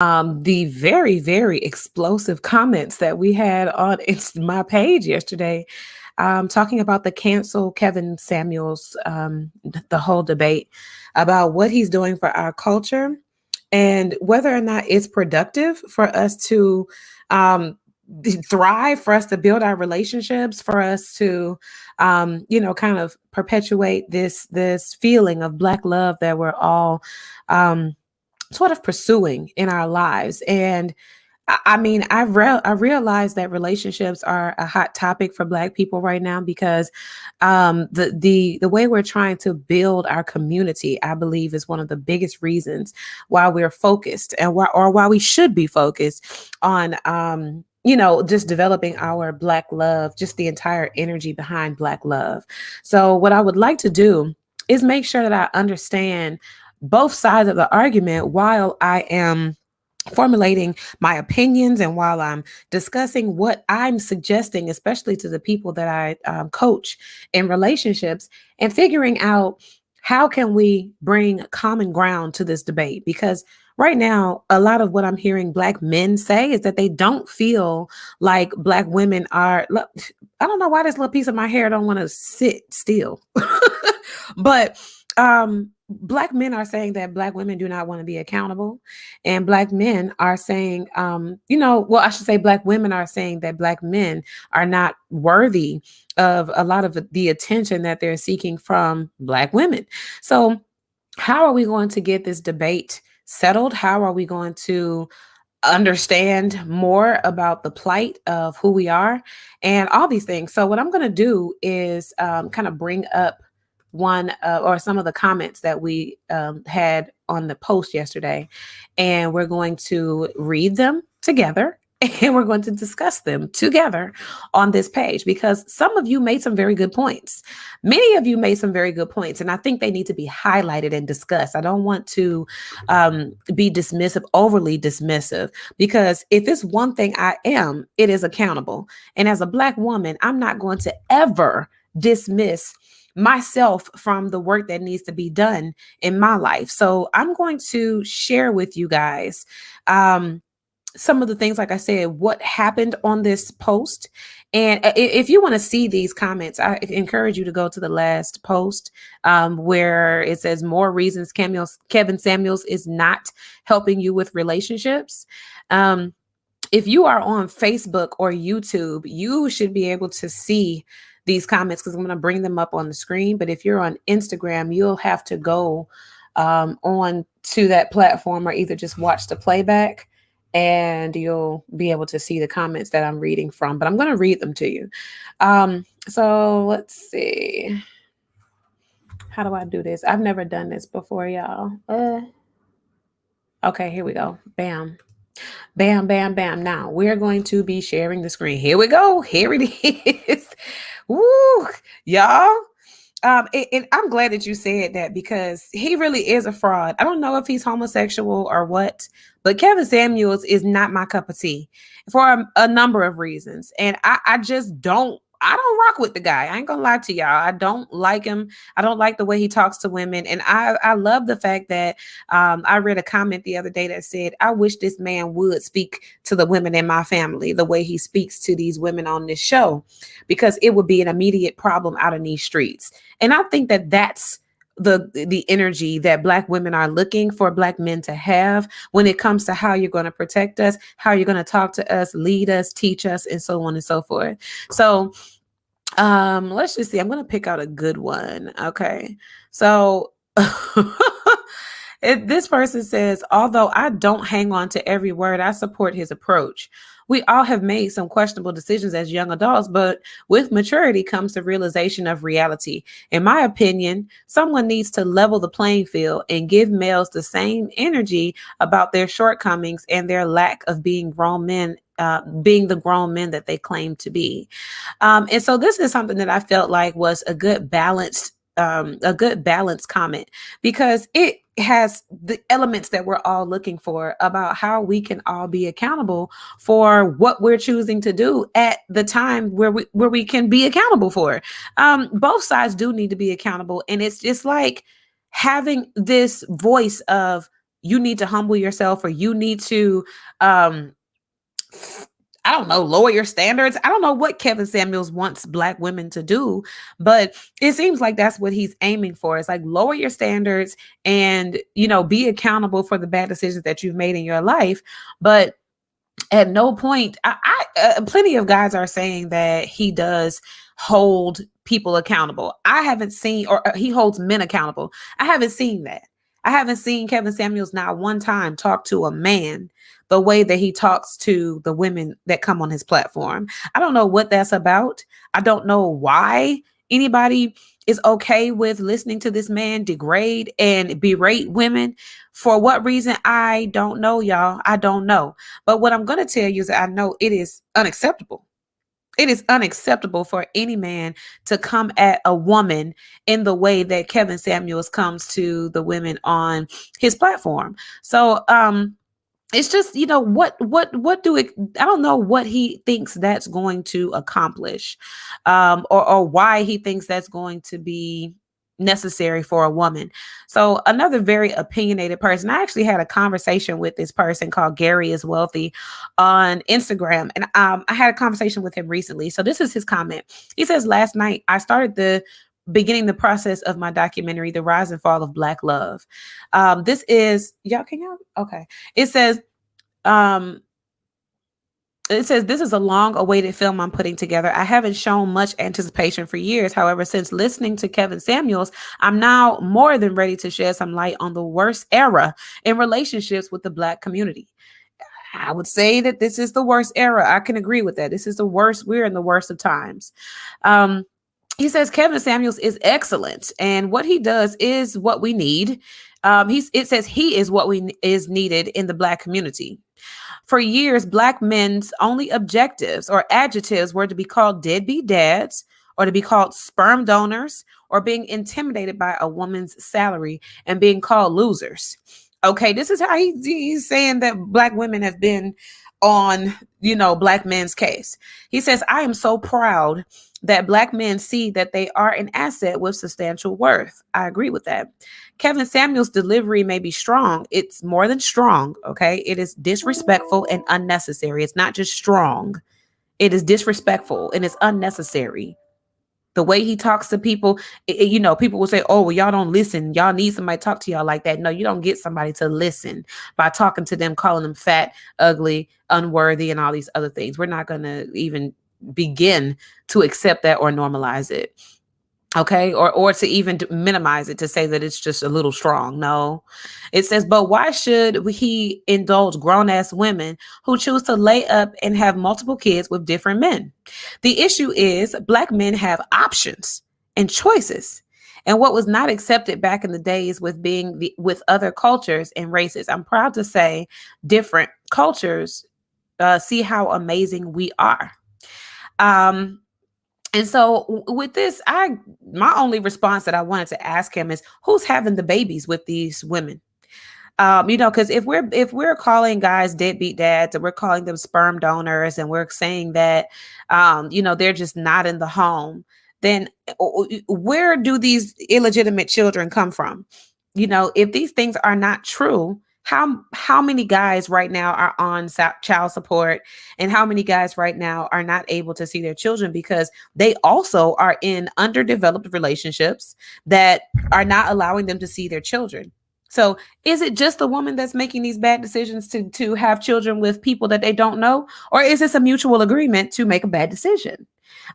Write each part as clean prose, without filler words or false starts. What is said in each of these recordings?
the very, very explosive comments that we had on my page yesterday, talking about the cancel Kevin Samuels, the whole debate about what he's doing for our culture and whether or not it's productive for us to um, thrive, for us to build our relationships, for us to, kind of perpetuate this feeling of Black love that we're all. Um, Sort of pursuing in our lives. And I mean, I realize that relationships are a hot topic for Black people right now because the way we're trying to build our community, I believe, is one of the biggest reasons why we're focused and why we should be focused on just developing our Black love, just the entire energy behind Black love. So what I would like to do is make sure that I understand both sides of the argument while I am formulating my opinions and while I'm discussing what I'm suggesting, especially to the people that I coach in relationships, and figuring out how can we bring common ground to this debate. Because right now, a lot of what I'm hearing Black men say is that they don't feel like Black women are. Look, I don't know why this little piece of my hair don't want to sit still. But Black men are saying that Black women do not want to be accountable, and Black men are saying, well, I should say Black women are saying that Black men are not worthy of a lot of the attention that they're seeking from Black women. So, how are we going to get this debate settled? How are we going to understand more about the plight of who we are and all these things? So, what I'm going to do is kind of bring up one or some of the comments that we had on the post yesterday, and we're going to read them together. And we're going to discuss them together on this page because some of you made some very good points. Many of you made some very good points, and I think they need to be highlighted and discussed. I don't want to be dismissive, overly dismissive, because if it's one thing I am, it is accountable. And as a Black woman, I'm not going to ever dismiss myself from the work that needs to be done in my life. So I'm going to share with you guys some of the things, like I said, what happened on this post. And if you want to see these comments, I encourage you to go to the last post where it says more reasons Kevin Samuels is not helping you with relationships. If you are on Facebook or YouTube, you should be able to see these comments because I'm going to bring them up on the screen. But if you're on Instagram, you'll have to go on to that platform or either just watch the playback and you'll be able to see the comments that I'm reading from. But I'm going to read them to you. So let's see. How do I do this? I've never done this before, y'all. Okay, here we go. Bam. Bam, bam, bam. Now we're going to be sharing the screen. Here we go. Here it is. Woo, y'all. And I'm glad that you said that because he really is a fraud. I don't know if he's homosexual or what, but Kevin Samuels is not my cup of tea for a number of reasons. And I just I don't rock with the guy. I ain't gonna lie to y'all. I don't like him. I don't like the way he talks to women. And I love the fact that I read a comment the other day that said, I wish this man would speak to the women in my family the way he speaks to these women on this show, because it would be an immediate problem out in these streets. And I think that that's the energy that Black women are looking for Black men to have when it comes to how you're going to protect us, how you're going to talk to us, lead us, teach us, and so on and so forth. So let's just see. I'm going to pick out a good one. Okay. So this person says, although I don't hang on to every word, I support his approach. We all have made some questionable decisions as young adults, but with maturity comes the realization of reality. In my opinion, someone needs to level the playing field and give males the same energy about their shortcomings and their lack of being grown men, being the grown men that they claim to be. And so this is something that I felt like was a good balanced comment, because it has the elements that we're all looking for about how we can all be accountable for what we're choosing to do at the time where we can be accountable for. Both sides do need to be accountable, and it's just like having this voice of you need to humble yourself, or you need to um I don't know, lower your standards. I don't know what Kevin Samuels wants black women to do, but it seems like that's what he's aiming for. It's like lower your standards and, be accountable for the bad decisions that you've made in your life. But at no point, plenty of guys are saying that he does hold people accountable. I haven't seen, or he holds men accountable. I haven't seen that. I haven't seen Kevin Samuels not one time talk to a man the way that he talks to the women that come on his platform. I don't know what that's about. I don't know why anybody is okay with listening to this man degrade and berate women. For what reason? I don't know, y'all. I don't know. But what I'm going to tell you is that I know it is unacceptable. It is unacceptable for any man to come at a woman in the way that Kevin Samuels comes to the women on his platform. So, it's just, what do it, I don't know what he thinks that's going to accomplish, or why he thinks that's going to be necessary for a woman. So another very opinionated person, I actually had a conversation with this person called Gary is Wealthy on Instagram, and I had a conversation with him recently. So this is his comment. He says, last night I started beginning the process of my documentary, The Rise and Fall of Black Love. This is, y'all, can y'all? Okay. It says, um, this is a long awaited film I'm putting together. I haven't shown much anticipation for years. However, since listening to Kevin Samuels, I'm now more than ready to shed some light on the worst era in relationships with the Black community. I would say that this is the worst era. I can agree with that. This is the worst. We're in the worst of times. He says Kevin Samuels is excellent, and what he does is what we need. It says he is what is needed in the Black community. For years, Black men's only objectives or adjectives were to be called deadbeat dads, or to be called sperm donors, or being intimidated by a woman's salary and being called losers. Okay, this is how he's saying that Black women have been on, Black men's case. He says, I am so proud that Black men see that they are an asset with substantial worth. I agree with that. Kevin Samuels' delivery may be strong. It's more than strong, okay? It is disrespectful and unnecessary. It's not just strong. It is disrespectful and it's unnecessary. The way he talks to people, people will say, oh, well, y'all don't listen. Y'all need somebody to talk to y'all like that. No, you don't get somebody to listen by talking to them, calling them fat, ugly, unworthy, and all these other things. We're not going to even begin to accept that or normalize it. Okay, or to even minimize it, to say that it's just a little strong. No, it says, but why should he indulge grown-ass women who choose to lay up and have multiple kids with different men? The issue is Black men have options and choices, and what was not accepted back in the days with with other cultures and races. I'm proud to say different cultures see how amazing we are. And so with this, my only response that I wanted to ask him is, who's having the babies with these women? Because if we're calling guys deadbeat dads, and we're calling them sperm donors, and we're saying that they're just not in the home, then where do these illegitimate children come from? If these things are not true, how many guys right now are on child support, and how many guys right now are not able to see their children because they also are in underdeveloped relationships that are not allowing them to see their children? So is it just the woman that's making these bad decisions to have children with people that they don't know? Or is this a mutual agreement to make a bad decision?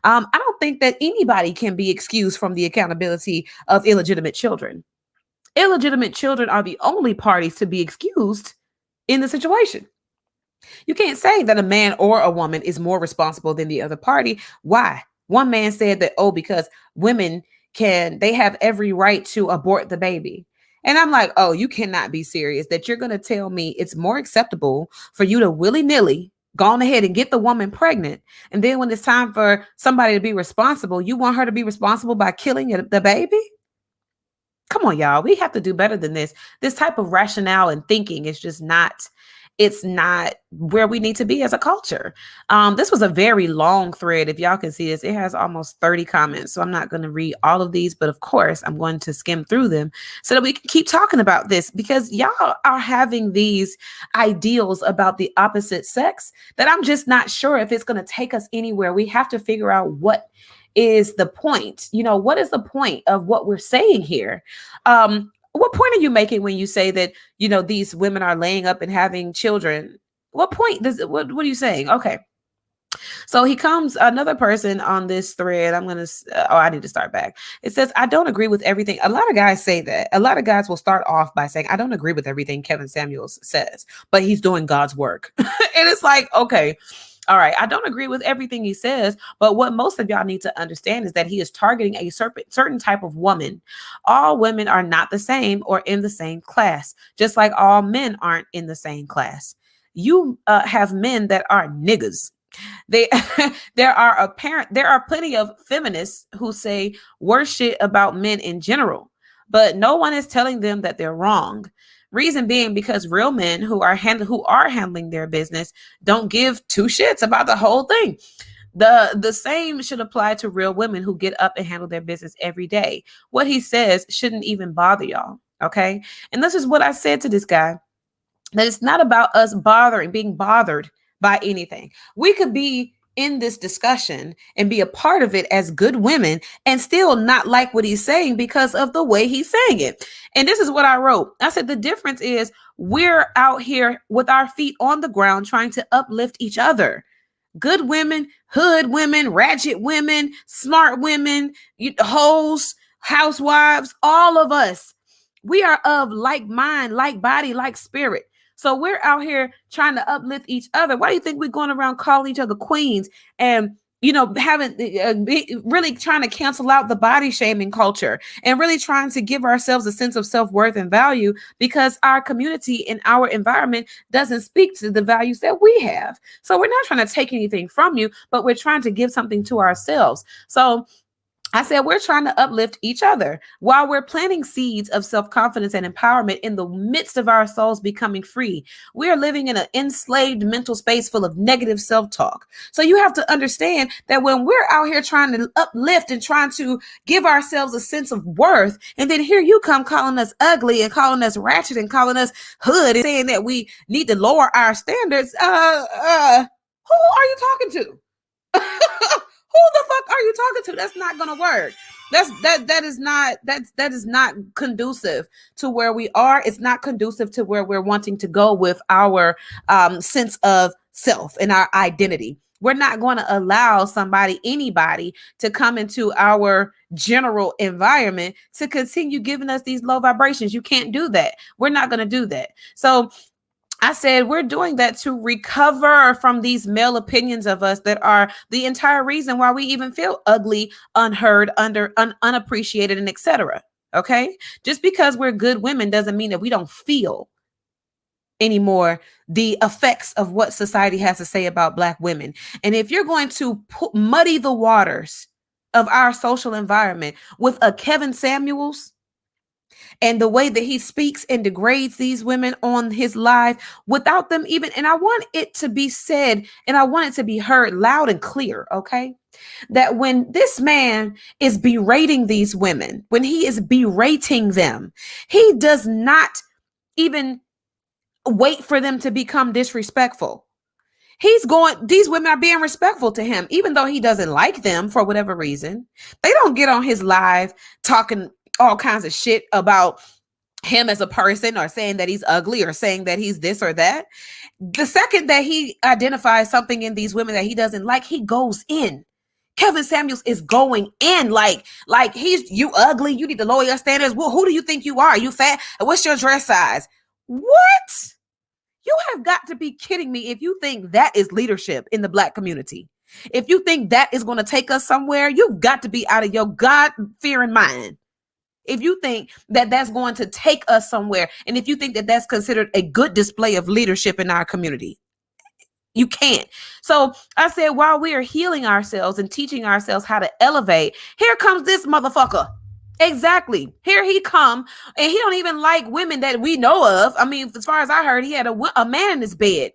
I don't think that anybody can be excused from the accountability of illegitimate children. Illegitimate children are the only parties to be excused in the situation. You can't say that a man or a woman is more responsible than the other party. Why? One man said that, because women they have every right to abort the baby. And I'm like, oh, you cannot be serious that you're going to tell me it's more acceptable for you to willy-nilly go on ahead and get the woman pregnant. And then when it's time for somebody to be responsible, you want her to be responsible by killing the baby? Come on, y'all. We have to do better than this. This type of rationale and thinking is just not, it's not where we need to be as a culture. This was a very long thread. If y'all can see this, it has almost 30 comments. So I'm not going to read all of these, but of course, I'm going to skim through them so that we can keep talking about this, because y'all are having these ideals about the opposite sex that I'm just not sure if it's going to take us anywhere. We have to figure out what is the point. What is the point of what we're saying here? What point are you making when you say that, these women are laying up and having children? What point what are you saying? Okay. So he comes, another person on this thread. I need to start back. It says, I don't agree with everything. A lot of guys say that. A lot of guys will start off by saying, I don't agree with everything Kevin Samuels says, but he's doing God's work. And it's like, okay, all right, I don't agree with everything he says, but what most of y'all need to understand is that he is targeting a certain type of woman. All women are not the same or in the same class, just like all men aren't in the same class. You have men that are niggas. They there are plenty of feminists who say worse shit about men in general, but no one is telling them that they're wrong. Reason being because real men who are handling their business don't give two shits about the whole thing. The same should apply to real women who get up and handle their business every day. What he says shouldn't even bother y'all, okay? And this is what I said to this guy, that it's not about us being bothered by anything. We could be in this discussion and be a part of it as good women and still not like what he's saying because of the way he's saying it. And this is what I wrote. I said, the difference is we're out here with our feet on the ground trying to uplift each other. Good women, hood women, ratchet women, smart women, hoes, housewives, all of us. We are of like mind, like body, like spirit. So we're out here trying to uplift each other. Why do you think we're going around calling each other queens and, having really trying to cancel out the body shaming culture and really trying to give ourselves a sense of self-worth and value, because our community and our environment doesn't speak to the values that we have. So we're not trying to take anything from you, but we're trying to give something to ourselves. So I said, we're trying to uplift each other while we're planting seeds of self-confidence and empowerment in the midst of our souls becoming free. We are living in an enslaved mental space full of negative self-talk. So you have to understand that when we're out here trying to uplift and trying to give ourselves a sense of worth, and then here you come calling us ugly and calling us ratchet and calling us hood and saying that we need to lower our standards, who are you talking to? Who the fuck are you talking to? That's not gonna work. That is not conducive to where we are. It's not conducive to where we're wanting to go with our sense of self and our identity. We're not going to allow anybody to come into our general environment to continue giving us these low vibrations. You can't do that. We're not going to do that. So I said, we're doing that to recover from these male opinions of us that are the entire reason why we even feel ugly, unheard, unappreciated, and etc. Okay. Just because we're good women doesn't mean that we don't feel anymore the effects of what society has to say about Black women. And if you're going to muddy the waters of our social environment with a Kevin Samuels, and the way that he speaks and degrades these women on his live without them even, and I want it to be said and I want it to be heard loud and clear, okay? That when this man is berating these women, when he is berating them, he does not even wait for them to become disrespectful. These women are being respectful to him, even though he doesn't like them for whatever reason. They don't get on his live talking all kinds of shit about him as a person or saying that he's ugly or saying that he's this or that. The second that he identifies something in these women that he doesn't like, he goes in. Kevin Samuels is going in like you ugly, you need to lower your standards. Well, who do you think you are? You fat? What's your dress size? What? You have got to be kidding me if you think that is leadership in the Black community. If you think that is going to take us somewhere, you've got to be out of your God-fearing mind. If you think that that's going to take us somewhere, and if you think that that's considered a good display of leadership in our community, you can't. So I said, while we are healing ourselves and teaching ourselves how to elevate, here comes this motherfucker Exactly. Here he come, and he don't even like women that we know of. I mean, as far as I heard, he had a man in his bed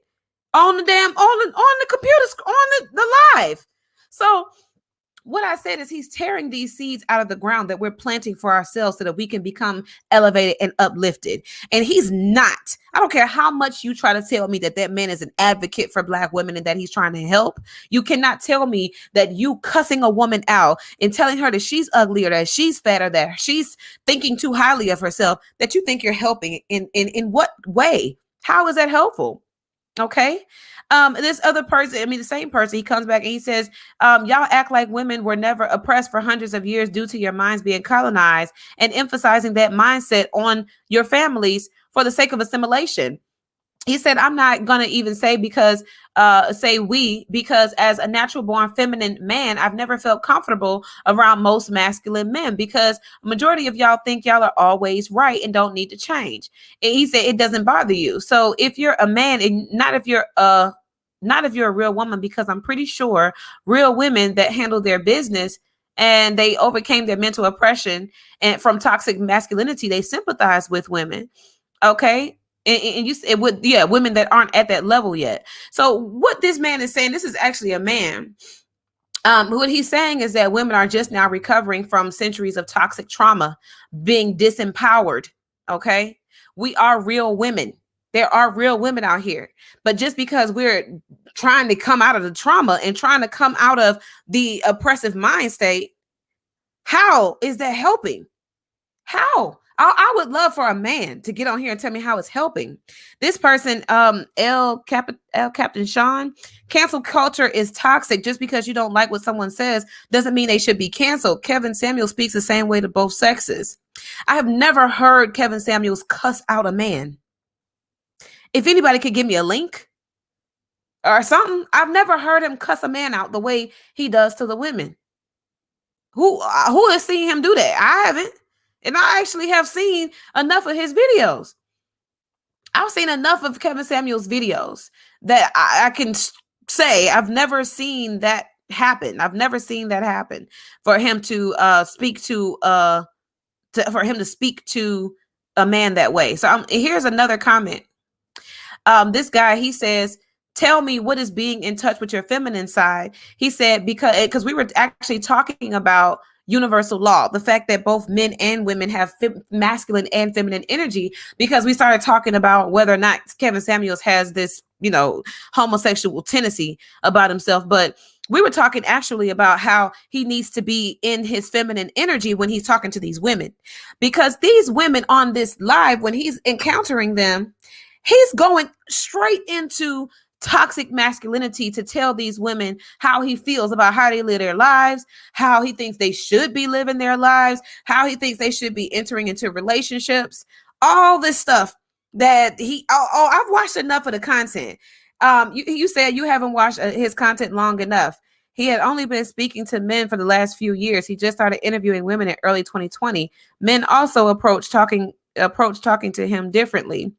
on the damn on the computer on the live. So what I said is he's tearing these seeds out of the ground that we're planting for ourselves so that we can become elevated and uplifted. And he's not. I don't care how much you try to tell me that that man is an advocate for Black women and that he's trying to help. You cannot tell me that you cussing a woman out and telling her that she's ugly or that she's fat or that she's thinking too highly of herself, that you think you're helping in what way? How is that helpful? Okay. This other person, I mean, the same person, he comes back and he says, y'all act like women were never oppressed for hundreds of years due to your minds being colonized and emphasizing that mindset on your families for the sake of assimilation. He said, I'm not going to even say say we, because as a natural born feminine man, I've never felt comfortable around most masculine men because a majority of y'all think y'all are always right and don't need to change. And he said, it doesn't bother you. So if you're a man, and not if you're a real woman, because I'm pretty sure real women that handle their business and they overcame their mental oppression and from toxic masculinity, they sympathize with women. Okay. And you it would, yeah, women that aren't at that level yet. So what this man is saying, this is actually a man. What he's saying is that women are just now recovering from centuries of toxic trauma, being disempowered. Okay. We are real women. There are real women out here. But just because we're trying to come out of the trauma and trying to come out of the oppressive mind state, how is that helping? How? I would love for a man to get on here and tell me how it's helping. This person, Captain Sean, cancel culture is toxic. Just because you don't like what someone says doesn't mean they should be canceled. Kevin Samuels speaks the same way to both sexes. I have never heard Kevin Samuels cuss out a man. If anybody could give me a link or something, I've never heard him cuss a man out the way he does to the women. Who has seen him do that? I haven't. And I actually have seen enough of his videos. I've seen enough of Kevin Samuels' videos that I can say I've never seen that happen. I've never seen that happen for him to speak to for him to speak to a man that way. So here's another comment. This guy, he says, tell me what is being in touch with your feminine side. He said, because we were actually talking about universal law, the fact that both men and women have masculine and feminine energy, because we started talking about whether or not Kevin Samuels has this, homosexual tendency about himself. But we were talking actually about how he needs to be in his feminine energy when he's talking to these women, because these women on this live, when he's encountering them, he's going straight into toxic masculinity to tell these women how he feels about how they live their lives, how he thinks they should be living their lives, how he thinks they should be entering into relationships, all this stuff that I've watched enough of the content. You said you haven't watched his content long enough. He had only been speaking to men for the last few years. He just started interviewing women in early 2020. Men also approached talking to him differently.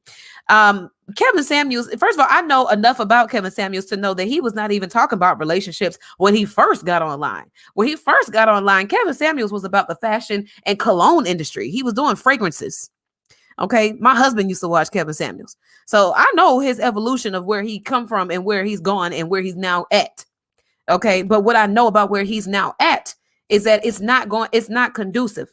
Kevin Samuels, first of all, I know enough about Kevin Samuels to know that he was not even talking about relationships when he first got online. When he first got online, Kevin Samuels was about the fashion and cologne industry. He was doing fragrances. Okay. My husband used to watch Kevin Samuels. So I know his evolution of where he come from and where he's gone and where he's now at. Okay. But what I know about where he's now at is that it's not conducive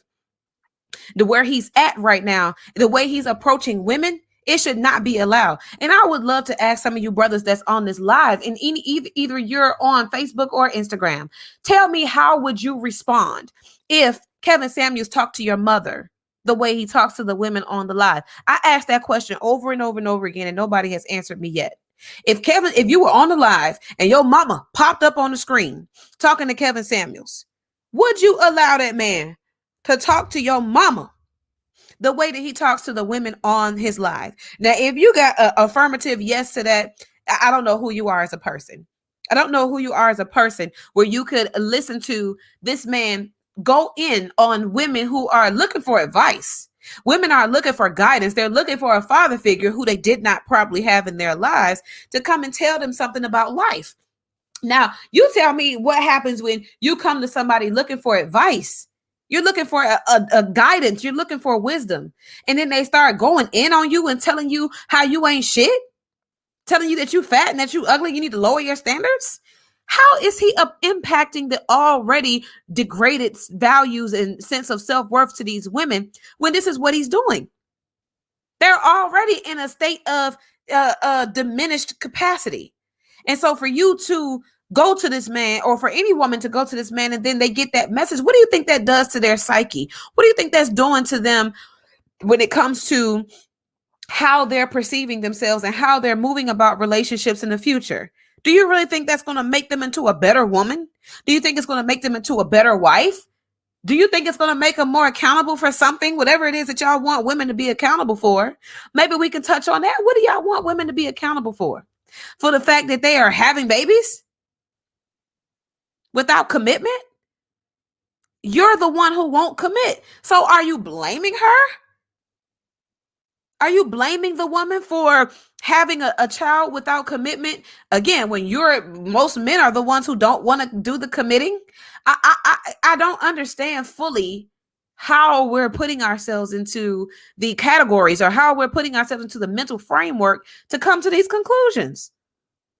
to where he's at right now. The way he's approaching women, it should not be allowed. And I would love to ask some of you brothers that's on this live, and either you're on Facebook or Instagram, tell me, how would you respond if Kevin Samuels talked to your mother the way he talks to the women on the live? I asked that question over and over and over again, and nobody has answered me yet. If you were on the live and your mama popped up on the screen talking to Kevin Samuels, would you allow that man to talk to your mama the way that he talks to the women on his live? Now, if you got an affirmative yes to that, I don't know who you are as a person. I don't know who you are as a person where you could listen to this man go in on women who are looking for advice. Women are looking for guidance. They're looking for a father figure who they did not probably have in their lives to come and tell them something about life. Now, you tell me what happens when you come to somebody looking for advice You're looking for a guidance. You're looking for wisdom. And then they start going in on you and telling you how you ain't shit, telling you that you fat and that you ugly. You need to lower your standards. How is he impacting the already degraded values and sense of self-worth to these women when this is what he's doing? They're already in a state of diminished capacity. And so for you to go to this man, or for any woman to go to this man, and then they get that message, what do you think that does to their psyche? What do you think that's doing to them when it comes to how they're perceiving themselves and how they're moving about relationships in the future? Do you really think that's going to make them into a better woman? Do you think it's going to make them into a better wife? Do you think it's going to make them more accountable for something, whatever it is that y'all want women to be accountable for? Maybe we can touch on that. What do y'all want women to be accountable for? For the fact that they are having babies without commitment? You're the one who won't commit. So are you blaming her? Are you blaming the woman for having a child without commitment? Again, when most men are the ones who don't want to do the committing. I don't understand fully how we're putting ourselves into the categories, or how we're putting ourselves into the mental framework to come to these conclusions.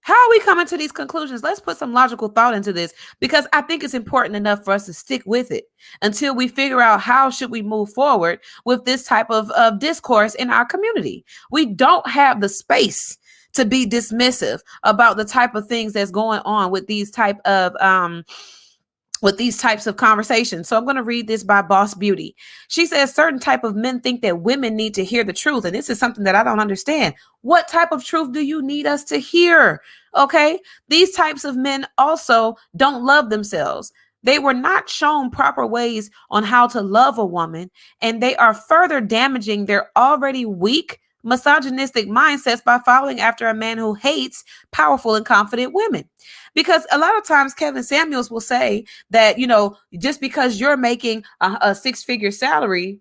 How are we coming to these conclusions? Let's put some logical thought into this, because I think it's important enough for us to stick with it until we figure out how should we move forward with this type of discourse in our community. We don't have the space to be dismissive about the type of things that's going on with these types of conversations. So I'm going to read this by Boss Beauty. She says certain type of men think that women need to hear the truth. And this is something that I don't understand. What type of truth do you need us to hear? Okay. These types of men also don't love themselves. They were not shown proper ways on how to love a woman, and they are further damaging their already weak, misogynistic mindsets by following after a man who hates powerful and confident women. Because a lot of times Kevin Samuels will say that, just because you're making a six-figure salary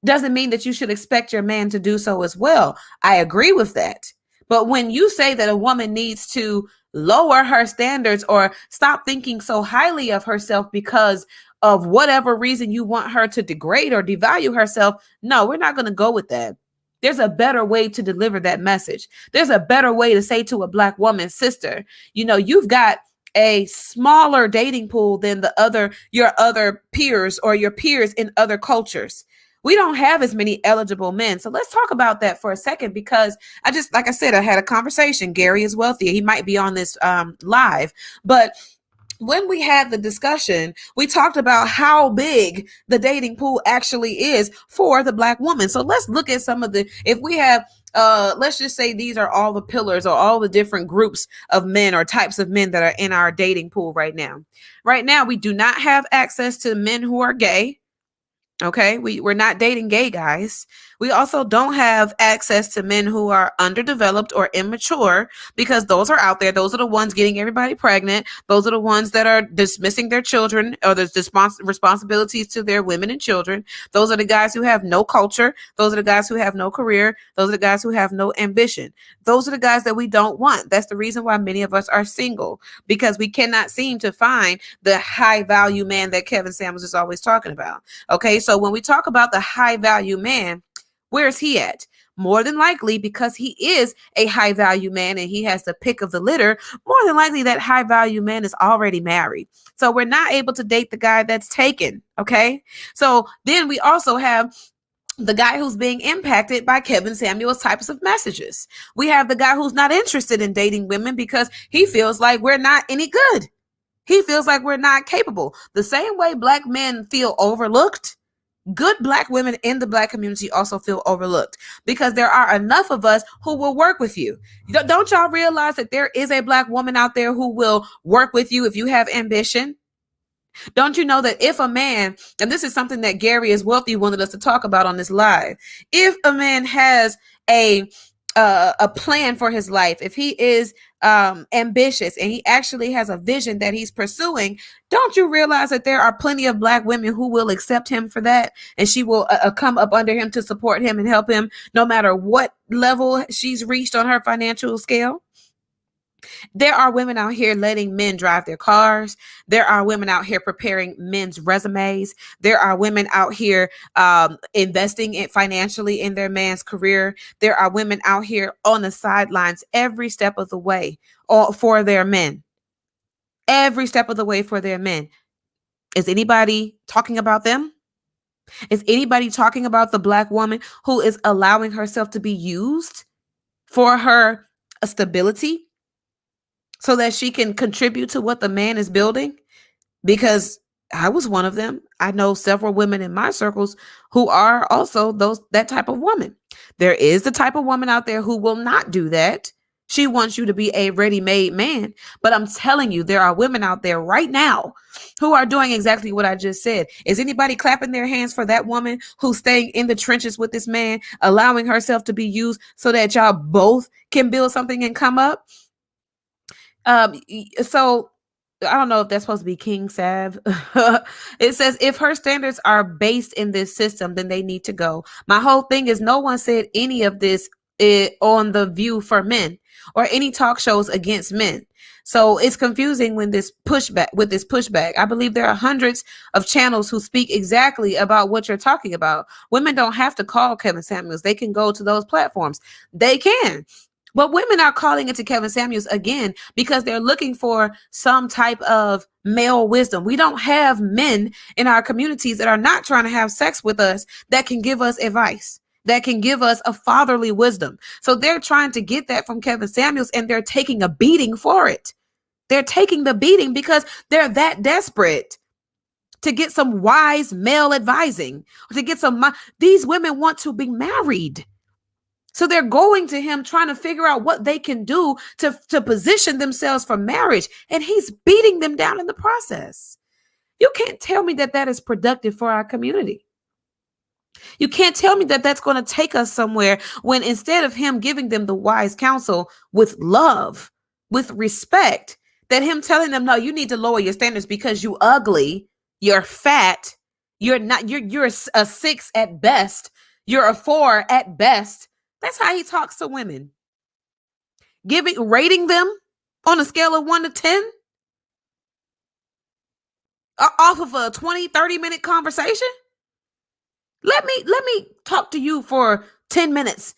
doesn't mean that you should expect your man to do so as well. I agree with that. But when you say that a woman needs to lower her standards or stop thinking so highly of herself because of whatever reason you want her to degrade or devalue herself, no, we're not going to go with that. There's a better way to deliver that message. There's a better way to say to a Black woman, sister, you've got a smaller dating pool than your other peers or your peers in other cultures. We don't have as many eligible men. So let's talk about that for a second, because like I said, I had a conversation. Gary is wealthy. He might be on this live, but when we had the discussion, we talked about how big the dating pool actually is for the Black woman. So let's look at some of if we have, let's just say these are all the pillars or all the different groups of men or types of men that are in our dating pool right now. Right now, we do not have access to men who are gay. Okay, we're not dating gay guys. We also don't have access to men who are underdeveloped or immature, because those are out there. Those are the ones getting everybody pregnant. Those are the ones that are dismissing their children or the responsibilities to their women and children. Those are the guys who have no culture. Those are the guys who have no career. Those are the guys who have no ambition. Those are the guys that we don't want. That's the reason why many of us are single, because we cannot seem to find the high value man that Kevin Samuels is always talking about. Okay, so when we talk about the high value man, where is he at? More than likely, because he is a high value man and he has the pick of the litter, more than likely that high value man is already married. So we're not able to date the guy that's taken. Okay, so then we also have the guy who's being impacted by Kevin Samuels types of messages. We have the guy who's not interested in dating women because he feels like we're not any good. He feels like we're not capable. The same way Black men feel overlooked, good Black women in the Black community also feel overlooked, because there are enough of us who will work with you. Don't y'all realize that there is a Black woman out there who will work with you if you have ambition? Don't you know that if a man, and this is something that Gary is wealthy wanted us to talk about on this live, if a man has a plan for his life, if he is ambitious and he actually has a vision that he's pursuing, don't you realize that there are plenty of Black women who will accept him for that, and she will come up under him to support him and help him no matter what level she's reached on her financial scale? There are women out here letting men drive their cars. There are women out here preparing men's resumes. There are women out here investing in financially in their man's career. There are women out here on the sidelines every step of the way for their men. Every step of the way for their men. Is anybody talking about them? Is anybody talking about the Black woman who is allowing herself to be used for her stability so that she can contribute to what the man is building? Because I was one of them. I know several women in my circles who are also that type of woman. There is the type of woman out there who will not do that. She wants you to be a ready-made man. But I'm telling you, there are women out there right now who are doing exactly what I just said. Is anybody clapping their hands for that woman who's staying in the trenches with this man, allowing herself to be used so that y'all both can build something and come up? So I don't know if that's supposed to be King Sav. It says if her standards are based in this system, then they need to go. My whole thing is no one said any of this on The View for Men or any talk shows against men. So it's confusing when this pushback. I believe there are hundreds of channels who speak exactly about what you're talking about. Women don't have to call Kevin Samuels. They can go to those platforms. They can. But women are calling into Kevin Samuels again because they're looking for some type of male wisdom. We don't have men in our communities that are not trying to have sex with us that can give us advice, that can give us a fatherly wisdom. So they're trying to get that from Kevin Samuels, and they're taking a beating for it. They're taking the beating because they're that desperate to get some wise male advising, to get these women want to be married. So they're going to him trying to figure out what they can do to position themselves for marriage. And he's beating them down in the process. You can't tell me that that is productive for our community. You can't tell me that that's going to take us somewhere when instead of him giving them the wise counsel with love, with respect, that him telling them, no, you need to lower your standards because you ugly, you're fat, you're a 6 at best, you're a 4 at best. That's how he talks to women. Rating them on a scale of 1 to 10 off of a 20-30 minute conversation. Let me talk to you for 10 minutes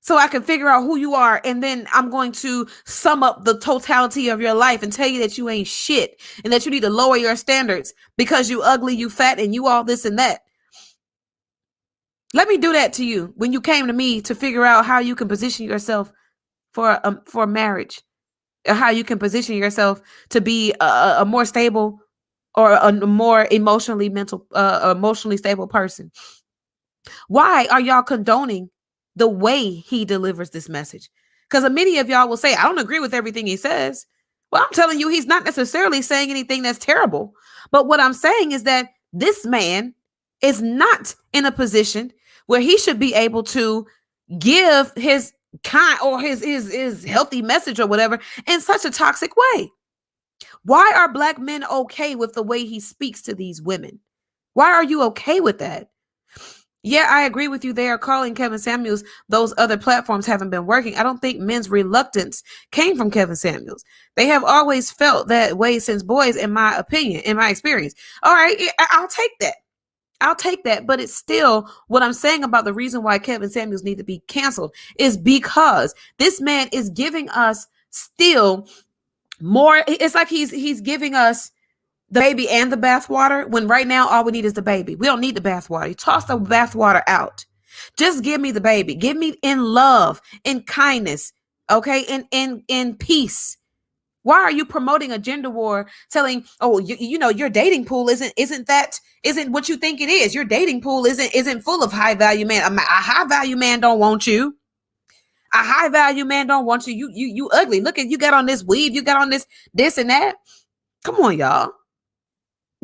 so I can figure out who you are, and then I'm going to sum up the totality of your life and tell you that you ain't shit and that you need to lower your standards because you ugly, you fat, and you all this and that. Let me do that to you when you came to me to figure out how you can position yourself for marriage, or how you can position yourself to be a more stable or a more emotionally stable person. Why are y'all condoning the way he delivers this message? Because many of y'all will say, I don't agree with everything he says. Well, I'm telling you, he's not necessarily saying anything that's terrible. But what I'm saying is that this man is not in a position where he should be able to give his kind or his healthy message or whatever in such a toxic way. Why are Black men okay with the way he speaks to these women? Why are you okay with that? Yeah, I agree with you. They are calling Kevin Samuels. Those other platforms haven't been working. I don't think men's reluctance came from Kevin Samuels. They have always felt that way since boys, in my opinion, in my experience. All right, I'll take that. I'll take that. But it's still what I'm saying about the reason why Kevin Samuels needs to be canceled is because this man is giving us still more. It's like he's giving us the baby and the bathwater when right now all we need is the baby. We don't need the bathwater. You toss the bathwater out. Just give me the baby. Give me in love, in kindness, okay, in peace. Why are you promoting a gender war, telling, oh, you know, your dating pool isn't what you think it is. Your dating pool isn't full of high value men. A high value man don't want you. A high value man don't want you. You ugly. Look at you got on this weave. You got on this and that. Come on, y'all.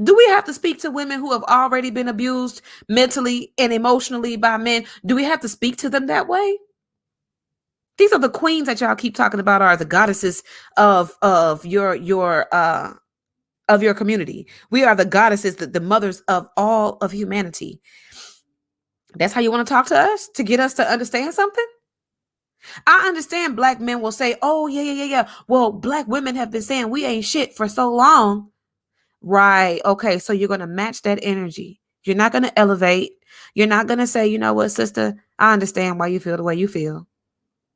Do we have to speak to women who have already been abused mentally and emotionally by men? Do we have to speak to them that way? These are the queens that y'all keep talking about, are the goddesses of your community. We are the goddesses, the mothers of all of humanity. That's how you want to talk to us, to get us to understand something? I understand black men will say, oh, yeah, yeah, yeah, yeah. Well, black women have been saying we ain't shit for so long. Right. Okay. So you're going to match that energy. You're not going to elevate. You're not going to say, you know what, sister, I understand why you feel the way you feel,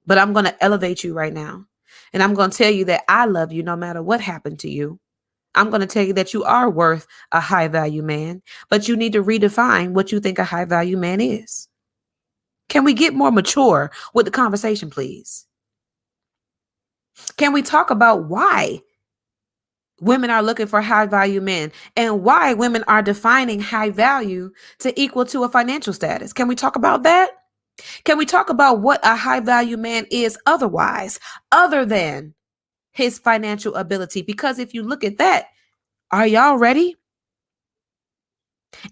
but I'm going to elevate you right now. And I'm going to tell you that I love you no matter what happened to you. I'm going to tell you that you are worth a high value man, but you need to redefine what you think a high value man is. Can we get more mature with the conversation, please? Can we talk about why women are looking for high value men and why women are defining high value to equal to a financial status? Can we talk about that? Can we talk about what a high value man is otherwise, other than his financial ability? Because if you look at that, are y'all ready?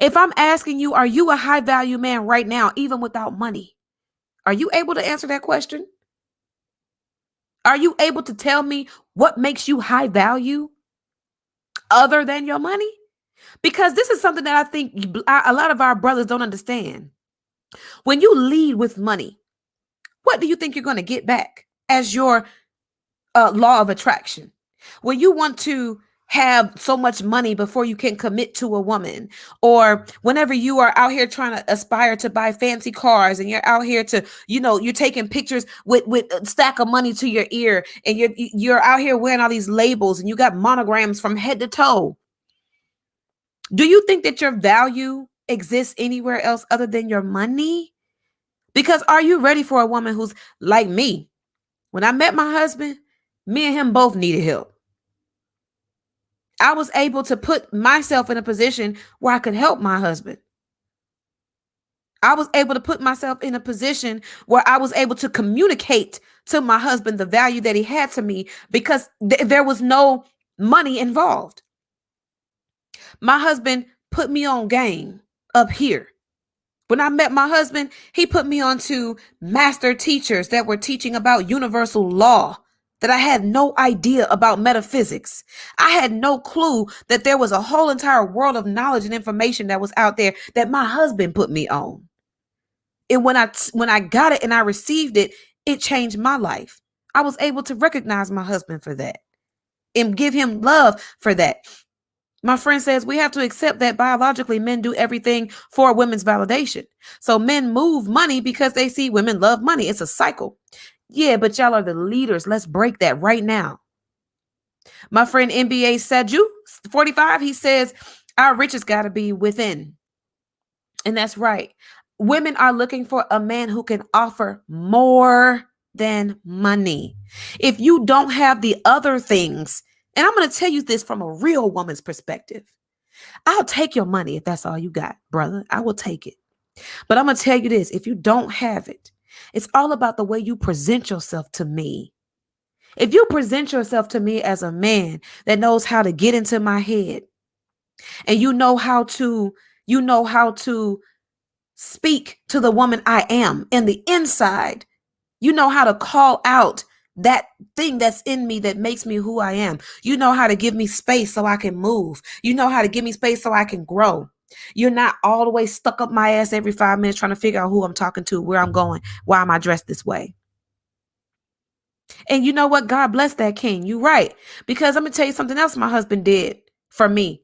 If I'm asking you, are you a high value man right now, even without money? Are you able to answer that question? Are you able to tell me what makes you high value other than your money? Because this is something that I think a lot of our brothers don't understand. When you lead with money, what do you think you're going to get back as your law of attraction? When you want to have so much money before you can commit to a woman, or whenever you are out here trying to aspire to buy fancy cars and you're out here to, you're taking pictures with a stack of money to your ear, and you're out here wearing all these labels and you got monograms from head to toe. Do you think that your value exists anywhere else other than your money? Because are you ready for a woman who's like me? When I met my husband, me and him both needed help. I was able to put myself in a position where I could help my husband. I was able to put myself in a position where I was able to communicate to my husband the value that he had to me, because there was no money involved. My husband put me on game up here. When I met my husband, he put me on to master teachers that were teaching about universal law, that I had no idea about metaphysics. I had no clue that there was a whole entire world of knowledge and information that was out there that my husband put me on. And when I got it and I received it, it changed my life. I was able to recognize my husband for that and give him love for that. My friend says we have to accept that biologically men do everything for women's validation. So men move money because they see women love money. It's a cycle. Yeah, but y'all are the leaders. Let's break that right now. My friend NBA Saju, 45, he says our riches got to be within. And that's right. Women are looking for a man who can offer more than money. If you don't have the other things, and I'm going to tell you this from a real woman's perspective, I'll take your money if that's all you got, brother. I will take it. But I'm going to tell you this, if you don't have it, it's all about the way you present yourself to me. If you present yourself to me as a man that knows how to get into my head, and you know how to speak to the woman I am in the inside, you know how to call out that thing that's in me that makes me who I am. You know how to give me space so I can move. You know how to give me space so I can grow. You're not all the way stuck up my ass every 5 minutes trying to figure out who I'm talking to, where I'm going, why am I dressed this way. And you know what? God bless that king. You're right. Because I'm going to tell you something else my husband did for me.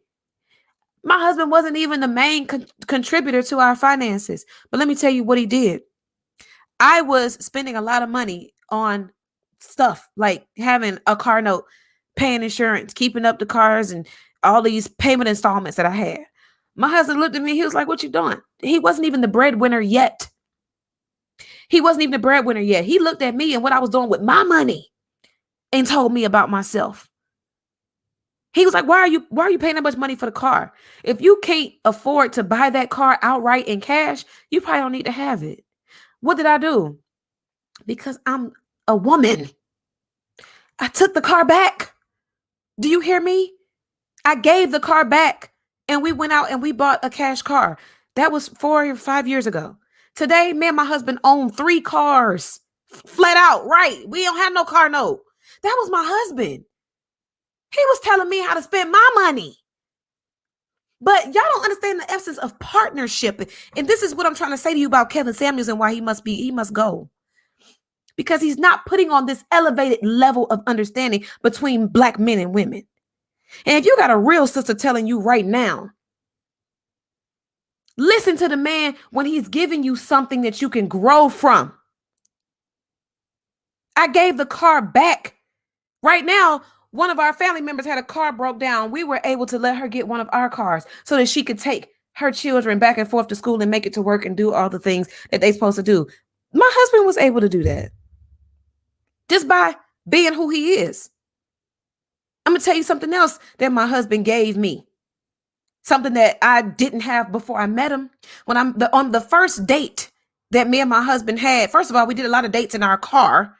My husband wasn't even the main contributor to our finances. But let me tell you what he did. I was spending a lot of money on stuff like having a car note, paying insurance, keeping up the cars, and all these payment installments that I had. My husband looked at me. He was like, what you doing? He wasn't even the breadwinner yet. He wasn't even the breadwinner yet. He looked at me and what I was doing with my money and told me about myself. He was like, why are you paying that much money for the car? If you can't afford to buy that car outright in cash, you probably don't need to have it. What did I do? Because I'm a woman, I took the car back. Do you hear me? I gave the car back and we went out and we bought a cash car. That was 4 or 5 years ago. Today, me and my husband own 3 cars flat out. Right. We don't have no car note. That was my husband. He was telling me how to spend my money. But y'all don't understand the essence of partnership. And this is what I'm trying to say to you about Kevin Samuels and why he must go. because he's not putting on this elevated level of understanding between Black men and women. And if you got a real sister telling you right now, listen to the man when he's giving you something that you can grow from. I gave the car back. Right now, one of our family members had a car broke down. We were able to let her get one of our cars so that she could take her children back and forth to school and make it to work and do all the things that they're supposed to do. My husband was able to do that just by being who he is. I'm going to tell you something else that my husband gave me. Something that I didn't have before I met him. When on the first date that me and my husband had, first of all, we did a lot of dates in our car.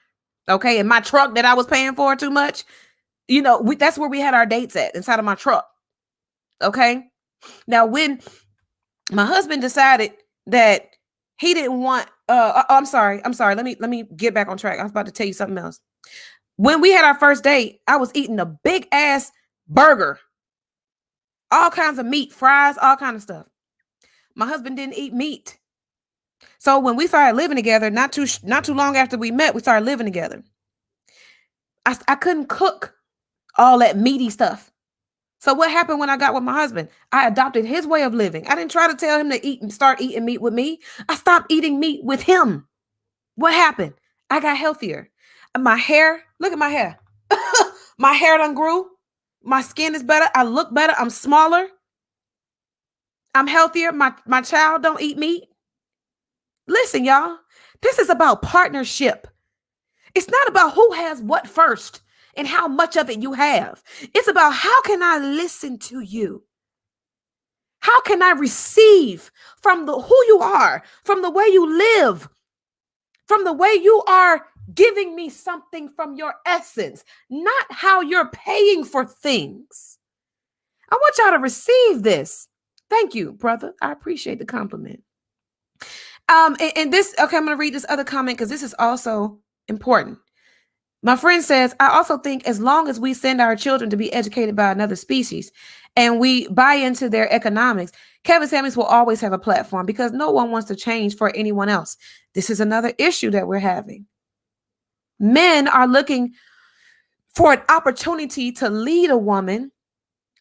Okay. In my truck that I was paying for too much. You know, that's where we had our dates at, inside of my truck. Okay. Now, when my husband decided that he didn't want, I'm sorry. Let me get back on track. I was about to tell you something else. When we had our first date, I was eating a big ass burger, all kinds of meat, fries, all kinds of stuff. My husband didn't eat meat. So when we started living together, not too long after we met, we started living together. I couldn't cook all that meaty stuff. So what happened when I got with my husband? I adopted his way of living. I didn't try to tell him to eat and start eating meat with me. I stopped eating meat with him. What happened? I got healthier. My hair, look at my hair. My hair done grew. My skin is better. I look better. I'm smaller. I'm healthier. My child don't eat meat. Listen, y'all, this is about partnership. It's not about who has what first and how much of it you have. It's about how can I listen to you? How can I receive from who you are, from the way you live, from the way you are giving me something from your essence, not how you're paying for things. I want y'all to receive this. Thank you, brother. I appreciate the compliment. And this, okay, I'm going to read this other comment because this is also important. My friend says, I also think as long as we send our children to be educated by another species and we buy into their economics, Kevin Samuels will always have a platform because no one wants to change for anyone else. This is another issue that we're having. Men are looking for an opportunity to lead a woman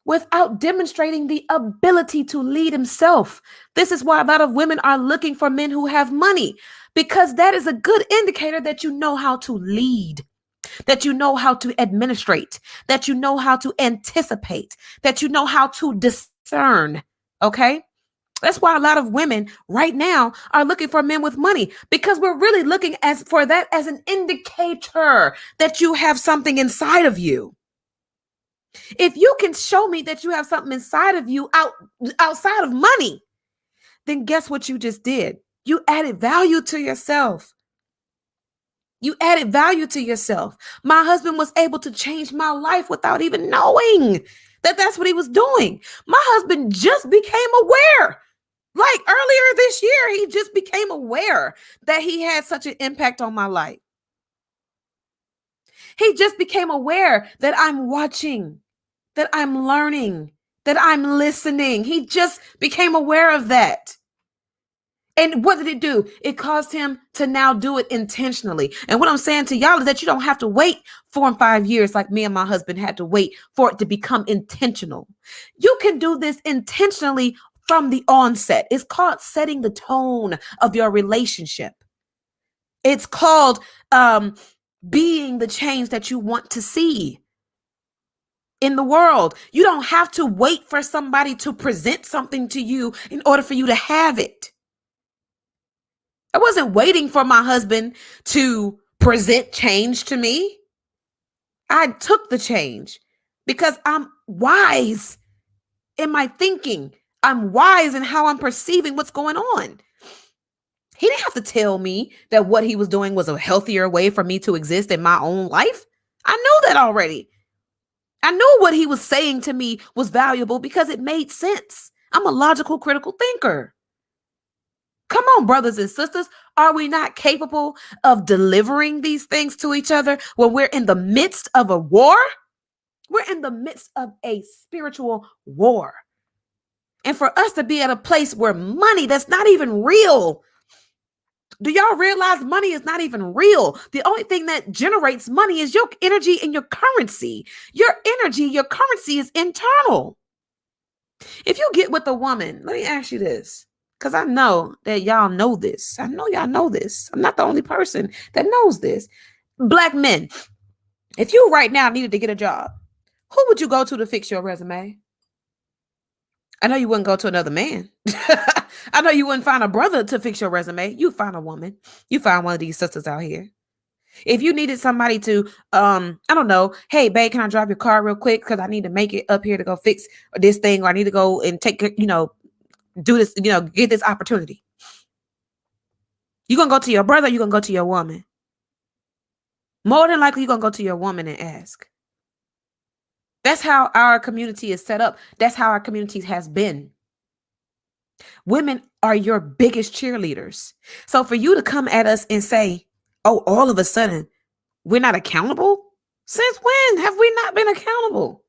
without demonstrating the ability to lead himself. This is why a lot of women are looking for men who have money, because that is a good indicator that you know how to lead, that you know how to administrate, that you know how to anticipate, that you know how to discern. Okay? That's why a lot of women right now are looking for men with money, because we're really looking for that as an indicator that you have something inside of you. If you can show me that you have something inside of you outside of money, then guess what you just did? You added value to yourself. You added value to yourself. My husband was able to change my life without even knowing that that's what he was doing. My husband just became aware. Like earlier this year, he just became aware that he had such an impact on my life. He just became aware that I'm watching, that I'm learning, that I'm listening. He just became aware of that. And what did it do? It caused him to now do it intentionally. And what I'm saying to y'all is that you don't have to wait 4 and 5 years like me and my husband had to wait for it to become intentional. You can do this intentionally from the onset. It's called setting the tone of your relationship. It's called being the change that you want to see in the world. You don't have to wait for somebody to present something to you in order for you to have it. I wasn't waiting for my husband to present change to me. I took the change because I'm wise in my thinking. I'm wise in how I'm perceiving what's going on. He didn't have to tell me that what he was doing was a healthier way for me to exist in my own life. I knew that already. I knew what he was saying to me was valuable because it made sense. I'm a logical, critical thinker. Come on, brothers and sisters. Are we not capable of delivering these things to each other when we're in the midst of a war? We're in the midst of a spiritual war. And for us to be at a place where money that's not even real Do y'all realize money is not even real? The only thing that generates money is your energy and your currency. Your energy, your currency is internal. If you get with a woman, let me ask you this, because I know that y'all know this. I know y'all know this. I'm not the only person that knows this. Black men, if you right now needed to get a job, who would you go to fix your resume? I know you wouldn't go to another man. I know you wouldn't find a brother to fix your resume. You find a woman. You find one of these sisters out here. If you needed somebody to, I don't know, hey, babe, can I drive your car real quick? Because I need to make it up here to go fix this thing, or I need to go and take, do this, get this opportunity. You going to go to your brother, you going to go to your woman. More than likely, you're going to go to your woman and ask. That's how our community is set up. That's how our community has been. Women are your biggest cheerleaders. So for you to come at us and say, oh, all of a sudden, we're not accountable? Since when have we not been accountable?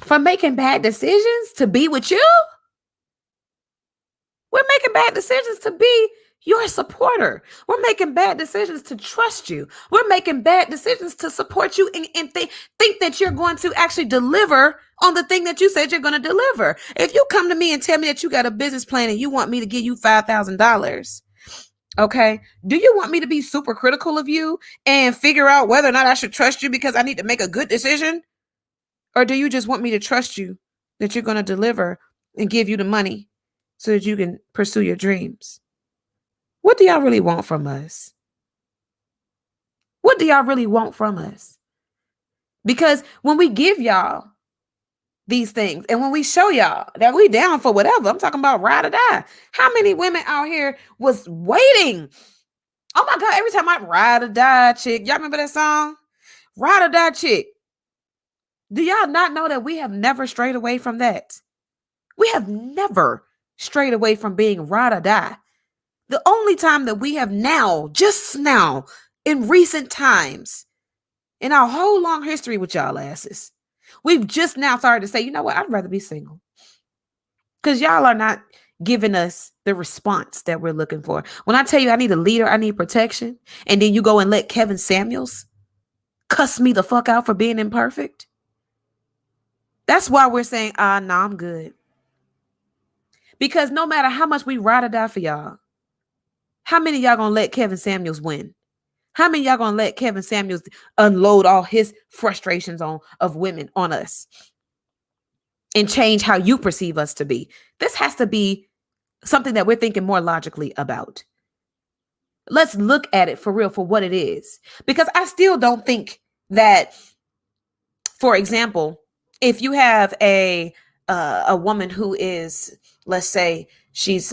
For making bad decisions to be with you? We're making bad decisions to be your supporter. We're making bad decisions to trust you. We're making bad decisions to support you and think that you're going to actually deliver on the thing that you said you're going to deliver. If you come to me and tell me that you got a business plan and you want me to give you $5,000, okay, do you want me to be super critical of you and figure out whether or not I should trust you because I need to make a good decision? Or do you just want me to trust you that you're going to deliver and give you the money so that you can pursue your dreams? What do y'all really want from us? What do y'all really want from us? Because when we give y'all these things and when we show y'all that we down for whatever, I'm talking about ride or die. How many women out here was waiting? Oh my God, every time I ride or die chick. Y'all remember that song? Ride or die chick. Do y'all not know that we have never strayed away from that? We have never strayed away from being ride or die. The only time that we have now, just now, in recent times, in our whole long history with y'all asses, we've just now started to say, you know what, I'd rather be single. Because y'all are not giving us the response that we're looking for. When I tell you I need a leader, I need protection, and then you go and let Kevin Samuels cuss me the fuck out for being imperfect. That's why we're saying, no, I'm good. Because no matter how much we ride or die for y'all, how many of y'all gonna let Kevin Samuels win? How many of y'all gonna let Kevin Samuels unload all his frustrations of women on us and change how you perceive us to be? This has to be something that we're thinking more logically about. Let's look at it for real for what it is. Because I still don't think that, for example, if you have a woman who is, let's say, she's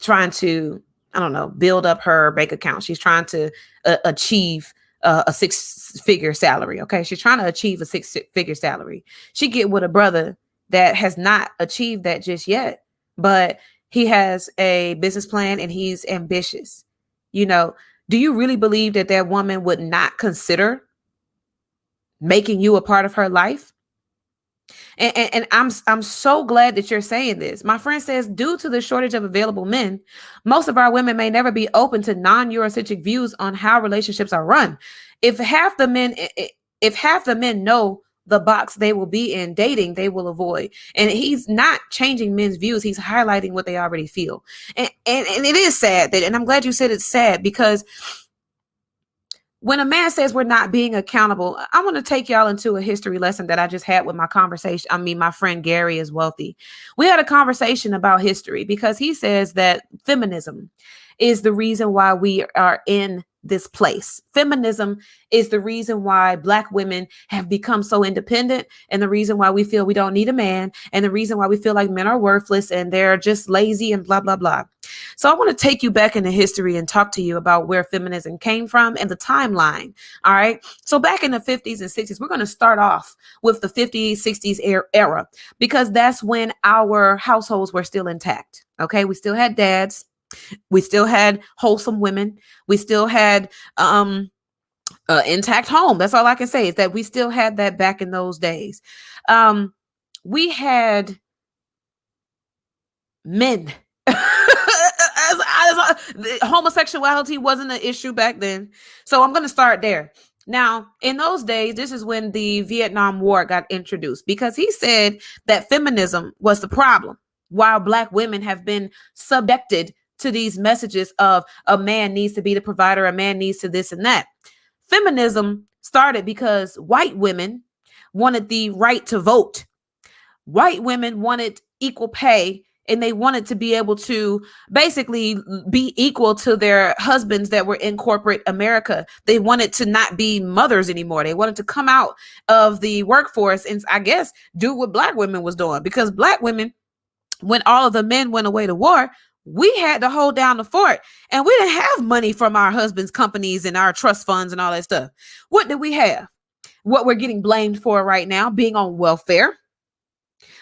trying to, I don't know, build up her bank account. She's trying to achieve a six-figure salary. Okay, she's trying to achieve a six-figure salary. She get with a brother that has not achieved that just yet, but he has a business plan and he's ambitious. Do you really believe that that woman would not consider making you a part of her life? And I'm so glad that you're saying this. My friend says, due to the shortage of available men, most of our women may never be open to non-Eurocentric views on how relationships are run. If half the men know the box they will be in dating, they will avoid. And he's not changing men's views. He's highlighting what they already feel. And it is sad and I'm glad you said it's sad, because when a man says we're not being accountable, I want to take y'all into a history lesson that I just had with my friend Gary is wealthy. We had a conversation about history because he says that feminism is the reason why we are in this place. Feminism is the reason why Black women have become so independent, and the reason why we feel we don't need a man, and the reason why we feel like men are worthless and they're just lazy and blah, blah, blah. So I want to take you back into history and talk to you about where feminism came from and the timeline. All right. So back in the 50s and 60s, we're going to start off with the 50s, 60s era, because that's when our households were still intact. Okay. We still had dads. We still had wholesome women. We still had intact home. That's all I can say, is that we still had that back in those days. We had men. Homosexuality wasn't an issue back then. So I'm going to start there. Now, in those days, this is when the Vietnam War got introduced, because he said that feminism was the problem, while Black women have been subjected to these messages of a man needs to be the provider, a man needs to this and that. Feminism started because white women wanted the right to vote. White women wanted equal pay, and they wanted to be able to basically be equal to their husbands that were in corporate America. They wanted to not be mothers anymore. They wanted to come out of the workforce and, I guess, do what Black women was doing, because Black women, when all of the men went away to war, we had to hold down the fort, and we didn't have money from our husbands' companies and our trust funds and all that stuff. What did we have? What we're getting blamed for right now, being on welfare.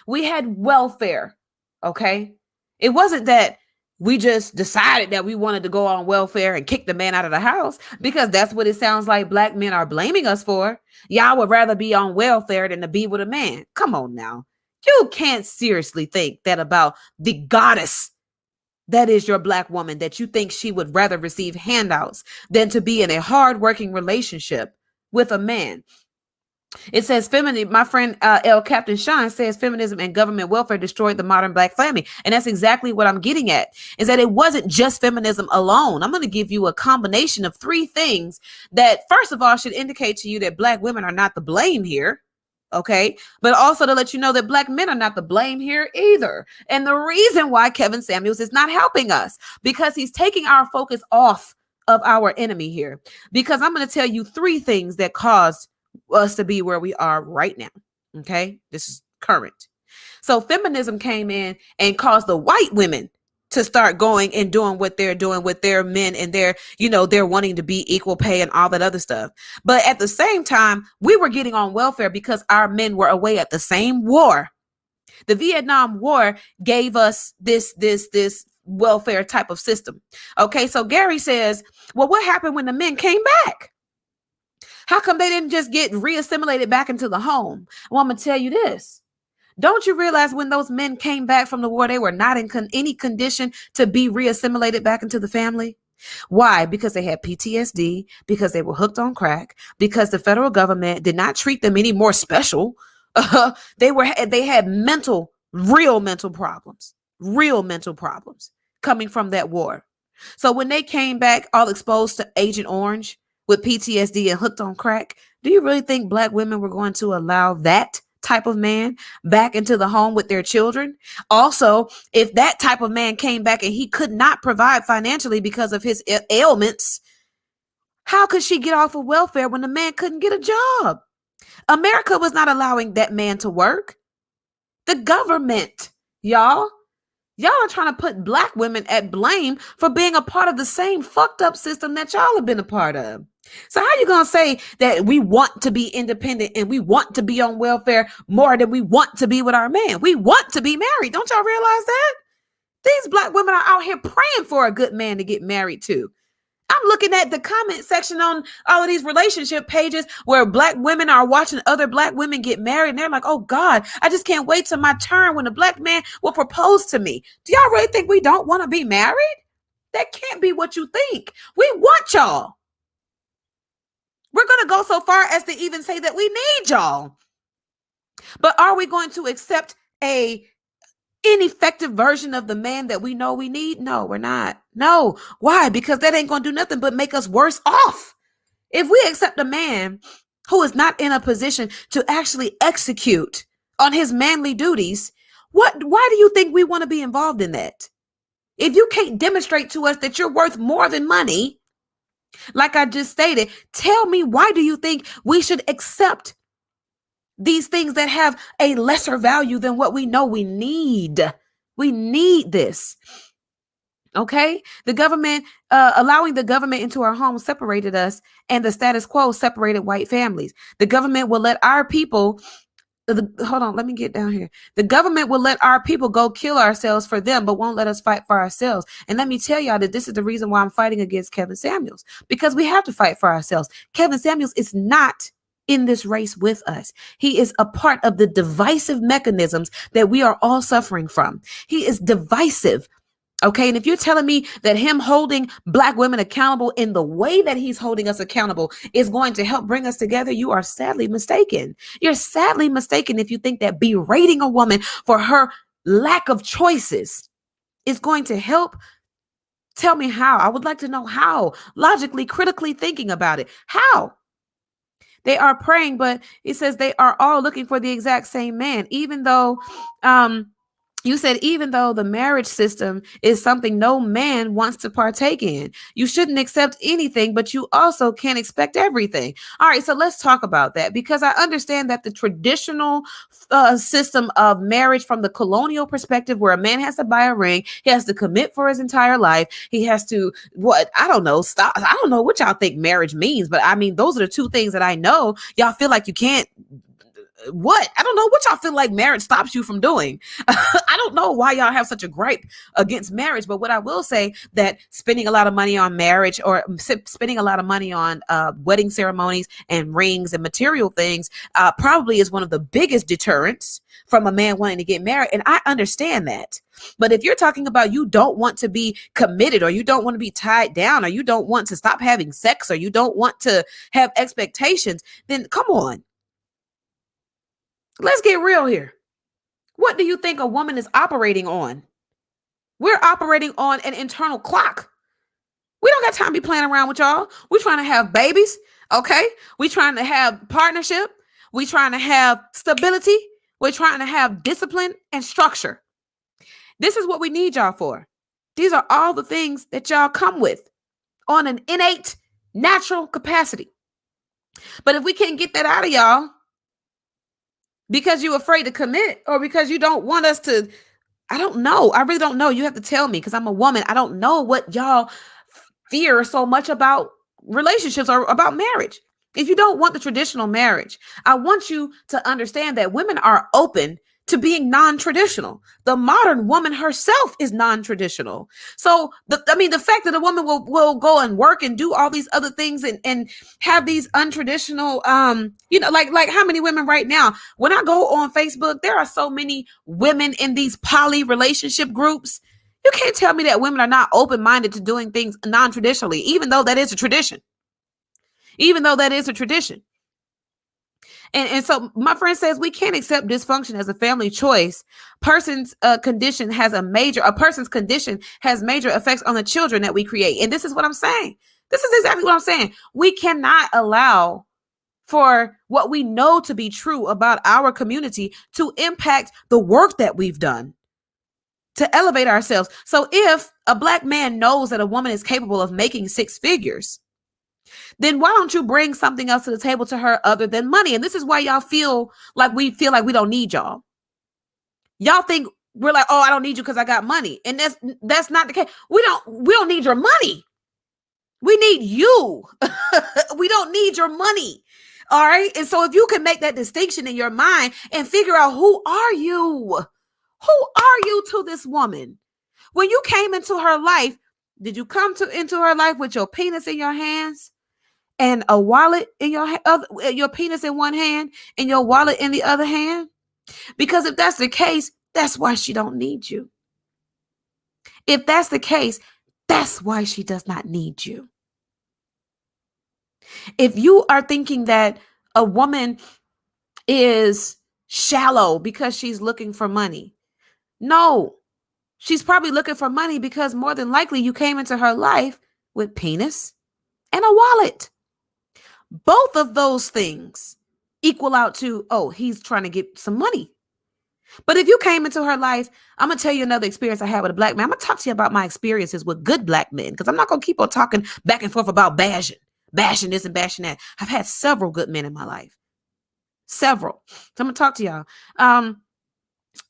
We had welfare. Okay. It wasn't that we just decided that we wanted to go on welfare and kick the man out of the house, because that's what it sounds like Black men are blaming us for. Y'all would rather be on welfare than to be with a man. Come on now. You can't seriously think that about the goddess that is your Black woman, that you think she would rather receive handouts than to be in a hard-working relationship with a man. It says feminism. My friend Captain Sean says feminism and government welfare destroyed the modern Black family. And that's exactly what I'm getting at, is that it wasn't just feminism alone. I'm going to give you a combination of three things that, first of all, should indicate to you that Black women are not the blame here. Okay. But also to let you know that Black men are not the blame here either. And the reason why Kevin Samuels is not helping us, because he's taking our focus off of our enemy here. Because I'm going to tell you three things that caused us to be where we are right now. Okay. This is current. So feminism came in and caused the white women to start going and doing what they're doing with their men, and they're wanting to be equal pay and all that other stuff. But at the same time, we were getting on welfare because our men were away at the same war. The Vietnam War gave us this welfare type of system. Okay. So Gary says, well, what happened when the men came back? How come they didn't just get reassimilated back into the home? Well, I'm going to tell you this. Don't you realize when those men came back from the war, they were not in any condition to be reassimilated back into the family? Why? Because they had PTSD, because they were hooked on crack, because the federal government did not treat them any more special. They had real mental problems coming from that war. So when they came back all exposed to Agent Orange with PTSD and hooked on crack, do you really think Black women were going to allow that type of man back into the home with their children? Also, if that type of man came back and he could not provide financially because of his ailments, how could she get off of welfare when the man couldn't get a job? America was not allowing that man to work. The government, y'all are trying to put Black women at blame for being a part of the same fucked up system that y'all have been a part of. So how you going to say that we want to be independent and we want to be on welfare more than we want to be with our man? We want to be married. Don't y'all realize that? These Black women are out here praying for a good man to get married to. I'm looking at the comment section on all of these relationship pages where Black women are watching other Black women get married, and they're like, oh God, I just can't wait till my turn when a Black man will propose to me. Do y'all really think we don't want to be married? That can't be what you think. We want y'all. We're going to go so far as to even say that we need y'all. But are we going to accept a ineffective version of the man that we know we need? No, we're not. No. Why? Because that ain't going to do nothing but make us worse off. If we accept a man who is not in a position to actually execute on his manly duties, why do you think we want to be involved in that? If you can't demonstrate to us that you're worth more than money, like I just stated, tell me, why do you think we should accept these things that have a lesser value than what we know we need? We need this. Okay. The government, allowing the government into our homes separated us, and the status quo separated white families. The government will let our people, hold on, let me get down here. The government will let our people go kill ourselves for them, but won't let us fight for ourselves. And let me tell y'all that this is the reason why I'm fighting against Kevin Samuels, because we have to fight for ourselves. Kevin Samuels is not in this race with us. He is a part of the divisive mechanisms that we are all suffering from. He is divisive. Okay. And if you're telling me that him holding Black women accountable in the way that he's holding us accountable is going to help bring us together, you are sadly mistaken. You're sadly mistaken if you think that berating a woman for her lack of choices is going to help. Tell me how. I would like to know how. Logically, critically thinking about it. How? They are praying, but it says they are all looking for the exact same man, even though you said, even though the marriage system is something no man wants to partake in, you shouldn't accept anything, but you also can't expect everything. All right, so let's talk about that, because I understand that the traditional system of marriage from the colonial perspective, where a man has to buy a ring, he has to commit for his entire life, he has to, what, I don't know, stop. I don't know what y'all think marriage means, but I mean, those are the two things that I know. Y'all feel like you can't. What? I don't know what y'all feel like marriage stops you from doing. I don't know why y'all have such a gripe against marriage, but what I will say, that spending a lot of money on marriage, or spending a lot of money on wedding ceremonies and rings and material things probably is one of the biggest deterrents from a man wanting to get married. And I understand that. But if you're talking about you don't want to be committed, or you don't want to be tied down, or you don't want to stop having sex, or you don't want to have expectations, then come on. Let's get real here. What do you think a woman is operating on? We're operating on an internal clock. We don't got time to be playing around with y'all. We're trying to have babies, okay? We're trying to have partnership. We're trying to have stability. We're trying to have discipline and structure. This is what we need y'all for. These are all the things that y'all come with on an innate, natural capacity. But if we can't get that out of y'all, because you're afraid to commit, or because you don't want us to, I don't know. I really don't know. You have to tell me, because I'm a woman. I don't know what y'all fear so much about relationships or about marriage. If you don't want the traditional marriage, I want you to understand that women are open to being non-traditional. The modern woman herself is non-traditional. So, the fact that a woman will go and work and do all these other things and have these untraditional, like how many women right now, when I go on Facebook, there are so many women in these poly relationship groups. You can't tell me that women are not open-minded to doing things non-traditionally, even though that is a tradition. Even though that is a tradition. And so my friend says we can't accept dysfunction as a family choice. A person's condition has major effects on the children that we create. And this is what I'm saying. This is exactly what I'm saying. We cannot allow for what we know to be true about our community to impact the work that we've done to elevate ourselves. So if a Black man knows that a woman is capable of making six figures, then why don't you bring something else to the table to her other than money? And this is why y'all feel like we don't need y'all. Y'all think we're like, oh, I don't need you because I got money. And that's not the case. We don't need your money. We need you. We don't need your money. All right. And so if you can make that distinction in your mind and figure out, who are you? Who are you to this woman? When you came into her life, did you come into her life with your penis in your hands and a wallet in your penis in one hand and your wallet in the other hand? Because if that's the case, that's why she don't need you. If that's the case, that's why she does not need you. If you are thinking that a woman is shallow because she's looking for money, no, she's probably looking for money because more than likely you came into her life with penis and a wallet. Both of those things equal out to, oh, he's trying to get some money. But if you came into her life, I'm going to tell you another experience I had with a Black man. I'm going to talk to you about my experiences with good Black men, because I'm not going to keep on talking back and forth about bashing this and bashing that. I've had several good men in my life. Several. So I'm going to talk to y'all.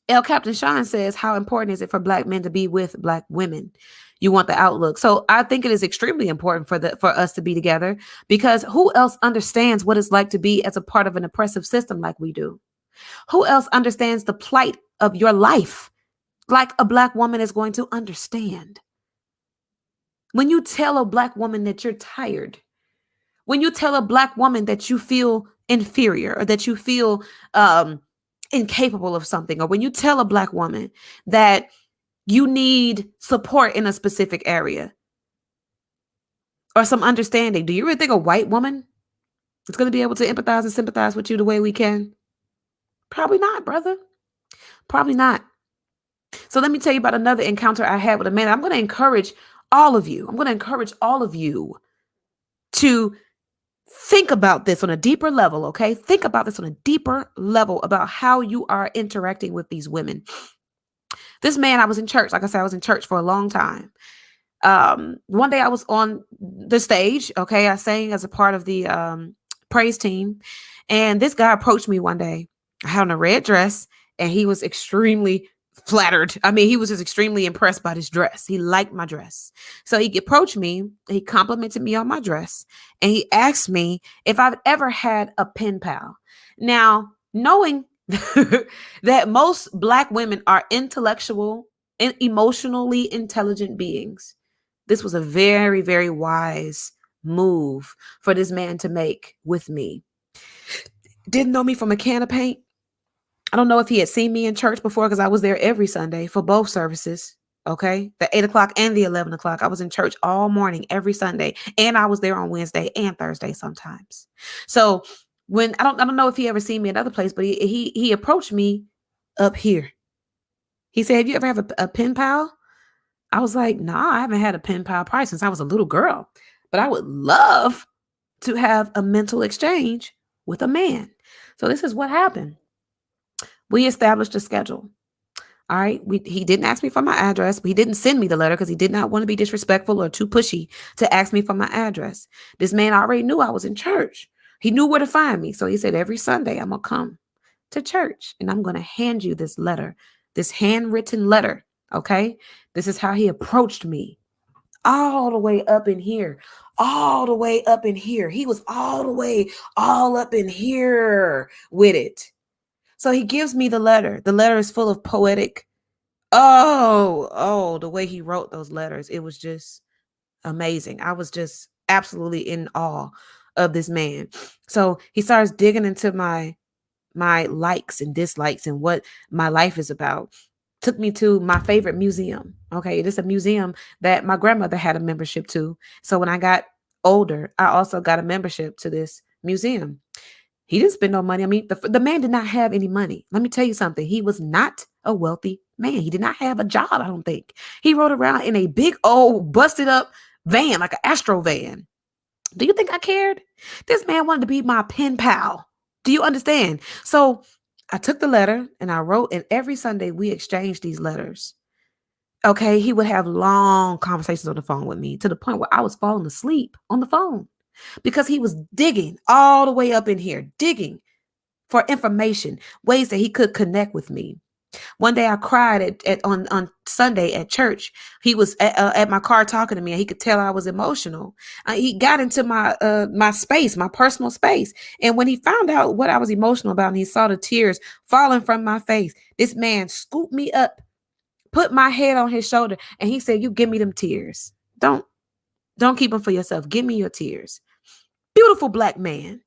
El Captain Sean says, how important is it for Black men to be with Black women? You want the outlook. So I think it is extremely important for us to be together, because who else understands what it's like to be as a part of an oppressive system like we do? Who else understands the plight of your life like a Black woman is going to understand? When you tell a Black woman that you're tired, when you tell a Black woman that you feel inferior, or that you feel incapable of something, or when you tell a Black woman that You need support in a specific area or some understanding. Do you really think a white woman is going to be able to empathize and sympathize with you the way we can? Probably not, brother. Probably not. So let me tell you about another encounter I had with a man. I'm going to encourage all of you. I'm going to encourage all of you to think about this on a deeper level, okay? Think about this on a deeper level about how you are interacting with these women. This man, I was in church. Like I said, I was in church for a long time. One day I was on the stage, okay? I sang as a part of the praise team. And this guy approached me one day. I had on a red dress, and he was extremely flattered. I mean, he was just extremely impressed by this dress. He liked my dress. So he approached me, he complimented me on my dress, and he asked me if I've ever had a pen pal. Now, knowing that most Black women are intellectual and emotionally intelligent beings, this was a very, very wise move for this man to make with me. Didn't know me from a can of paint. I don't know if he had seen me in church before because I was there every Sunday for both services. Okay. The 8 o'clock and the 11 o'clock. I was in church all morning, every Sunday. And I was there on Wednesday and Thursday sometimes. So when I don't know if he ever seen me in another place, but he approached me up here. He said, "Have you ever have a pen pal?" I was like, "Nah, I haven't had a pen pal probably since I was a little girl, but I would love to have a mental exchange with a man." So this is what happened. We established a schedule. All right. He didn't ask me for my address. He didn't send me the letter because he did not want to be disrespectful or too pushy to ask me for my address. This man already knew I was in church. He knew where to find me. So he said, every Sunday I'm going to come to church and I'm going to hand you this letter, this handwritten letter. Okay. This is how he approached me. All the way up in here, all the way up in here. He was all the way, all up in here with it. So he gives me the letter. The letter is full of poetic. The way he wrote those letters, it was just amazing. I was just absolutely in awe of this man. So he starts digging into my likes and dislikes and what my life is about. Took me to my favorite museum. Okay, it is a museum that my grandmother had a membership to. So when I got older, I also got a membership to this museum. He didn't spend no money. I mean, the man did not have any money. Let me tell you something. He was not a wealthy man. He did not have a job, I don't think. He rode around in a big old busted up van, like an Astro van. Do you think I cared? This man wanted to be my pen pal. Do you understand? So I took the letter and I wrote, and every Sunday we exchanged these letters. Okay, he would have long conversations on the phone with me to the point where I was falling asleep on the phone because he was digging all the way up in here, digging for information, ways that he could connect with me. One day I cried on Sunday at church. He was at my car talking to me, and he could tell I was emotional. He got into my space, my personal space. And when he found out what I was emotional about and he saw the tears falling from my face, this man scooped me up, put my head on his shoulder, and he said, "You give me them tears. Don't keep them for yourself. Give me your tears." Beautiful Black man.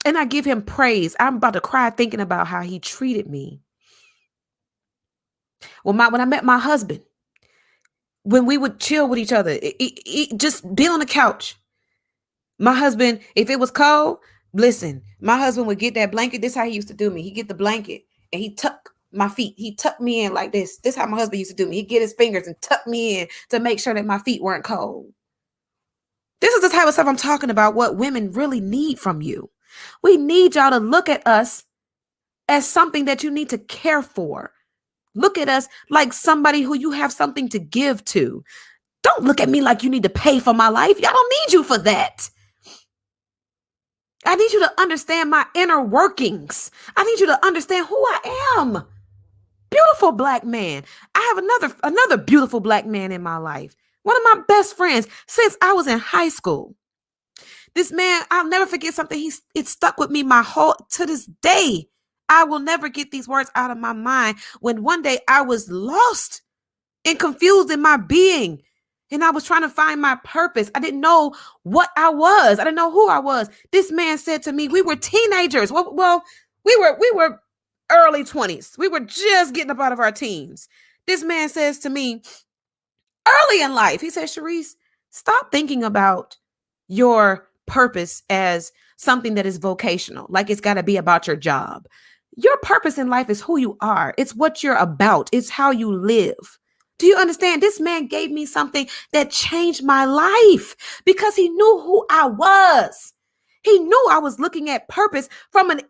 And I give him praise. I'm about to cry thinking about how he treated me. When I met my husband, when we would chill with each other, just be on the couch. My husband, if it was cold, listen, my husband would get that blanket. This is how he used to do me. He'd get the blanket and he tuck my feet. He tucked me in like this. This is how my husband used to do me. He'd get his fingers and tuck me in to make sure that my feet weren't cold. This is the type of stuff I'm talking about, what women really need from you. We need y'all to look at us as something that you need to care for. Look at us like somebody who you have something to give to. Don't look at me like you need to pay for my life. Y'all don't need you for that. I need you to understand my inner workings. I need you to understand who I am. Beautiful Black man. I have another beautiful Black man in my life. One of my best friends since I was in high school. This man, I'll never forget something. It stuck with me to this day. I will never get these words out of my mind. When one day I was lost and confused in my being, and I was trying to find my purpose. I didn't know what I was. I didn't know who I was. This man said to me, we were teenagers. Well, we were early 20s. We were just getting up out of our teens. This man says to me early in life, he says, Sharice, stop thinking about your purpose as something that is vocational, like it's got to be about your job. Your purpose in life is who you are. It's what you're about. It's how you live. Do you understand? This man gave me something that changed my life because he knew who I was. He knew I was looking at purpose from an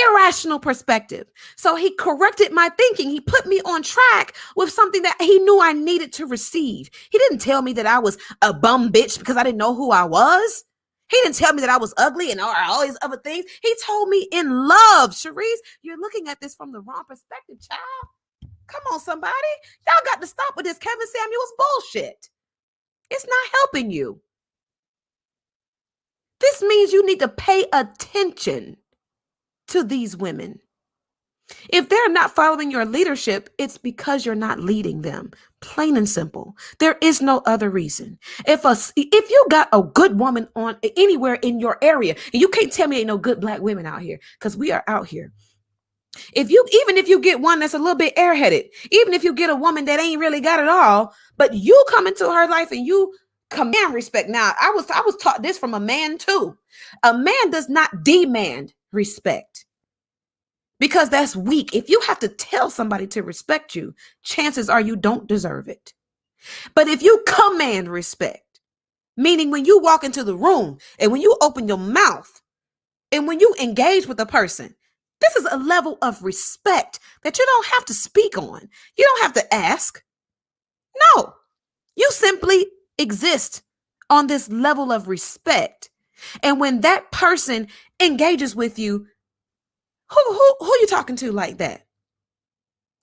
irrational perspective. So he corrected my thinking. He put me on track with something that he knew I needed to receive. He didn't tell me that I was a bum bitch because I didn't know who I was. He didn't tell me that I was ugly and all these other things. He told me in love, Sharice, you're looking at this from the wrong perspective, child. Come on, somebody. Y'all got to stop with this Kevin Samuels bullshit. It's not helping you. This means you need to pay attention to these women. If they're not following your leadership, it's because you're not leading them. Plain and simple. There is no other reason. If you got a good woman on anywhere in your area, and you can't tell me ain't no good black women out here, because we are out here. Even if you get one that's a little bit airheaded, even if you get a woman that ain't really got it all, but you come into her life and you command respect. Now, I was taught this from a man too. A man does not demand respect, because that's weak. If you have to tell somebody to respect you, chances are you don't deserve it. But if you command respect, meaning when you walk into the room and when you open your mouth and when you engage with a person, this is a level of respect that you don't have to speak on. You don't have to ask. No, you simply exist on this level of respect. And when that person engages with you, who you talking to like that?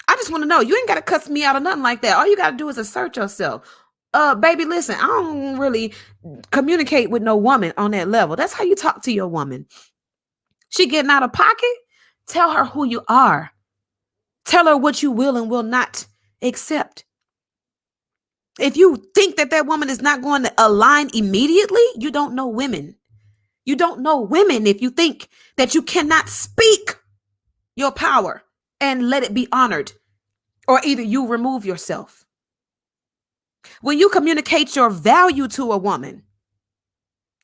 I just want to know. You ain't got to cuss me out or nothing like that. All you got to do is assert yourself. Baby, listen, I don't really communicate with no woman on that level. That's how you talk to your woman. She getting out of pocket? Tell her who you are. Tell her what you will and will not accept. If you think that woman is not going to align immediately, you don't know women. You don't know women if you think that you cannot speak your power and let it be honored, or either you remove yourself. When you communicate your value to a woman,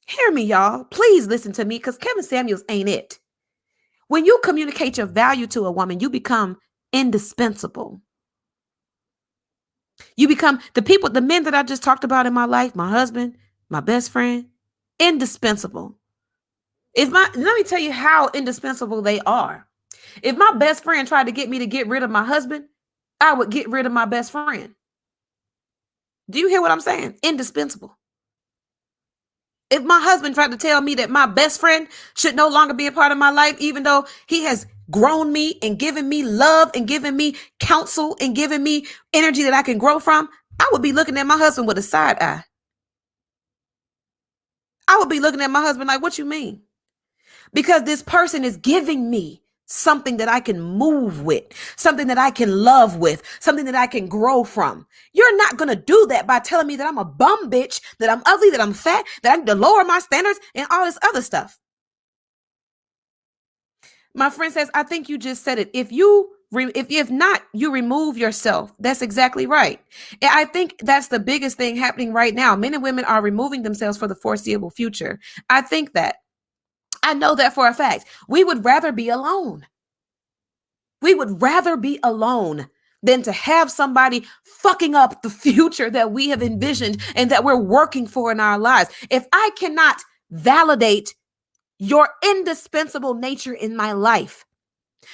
hear me, y'all. Please listen to me, because Kevin Samuels ain't it. When you communicate your value to a woman, you become indispensable. You become the men that I just talked about in my life, my husband, my best friend, indispensable. Let me tell you how indispensable they are. If my best friend tried to get me to get rid of my husband, I would get rid of my best friend. Do you hear what I'm saying? Indispensable. If my husband tried to tell me that my best friend should no longer be a part of my life, even though he has grown me and given me love and given me counsel and given me energy that I can grow from, I would be looking at my husband with a side eye. I would be looking at my husband like, what you mean? Because this person is giving me something that I can move with, something that I can love with, something that I can grow from. You're not going to do that by telling me that I'm a bum bitch, that I'm ugly, that I'm fat, that I need to lower my standards and all this other stuff. My friend says, I think you just said it. If not, you remove yourself. That's exactly right. And I think that's the biggest thing happening right now. Men and women are removing themselves for the foreseeable future. I think that. I know that for a fact. We would rather be alone. We would rather be alone than to have somebody fucking up the future that we have envisioned and that we're working for in our lives. If I cannot validate your indispensable nature in my life,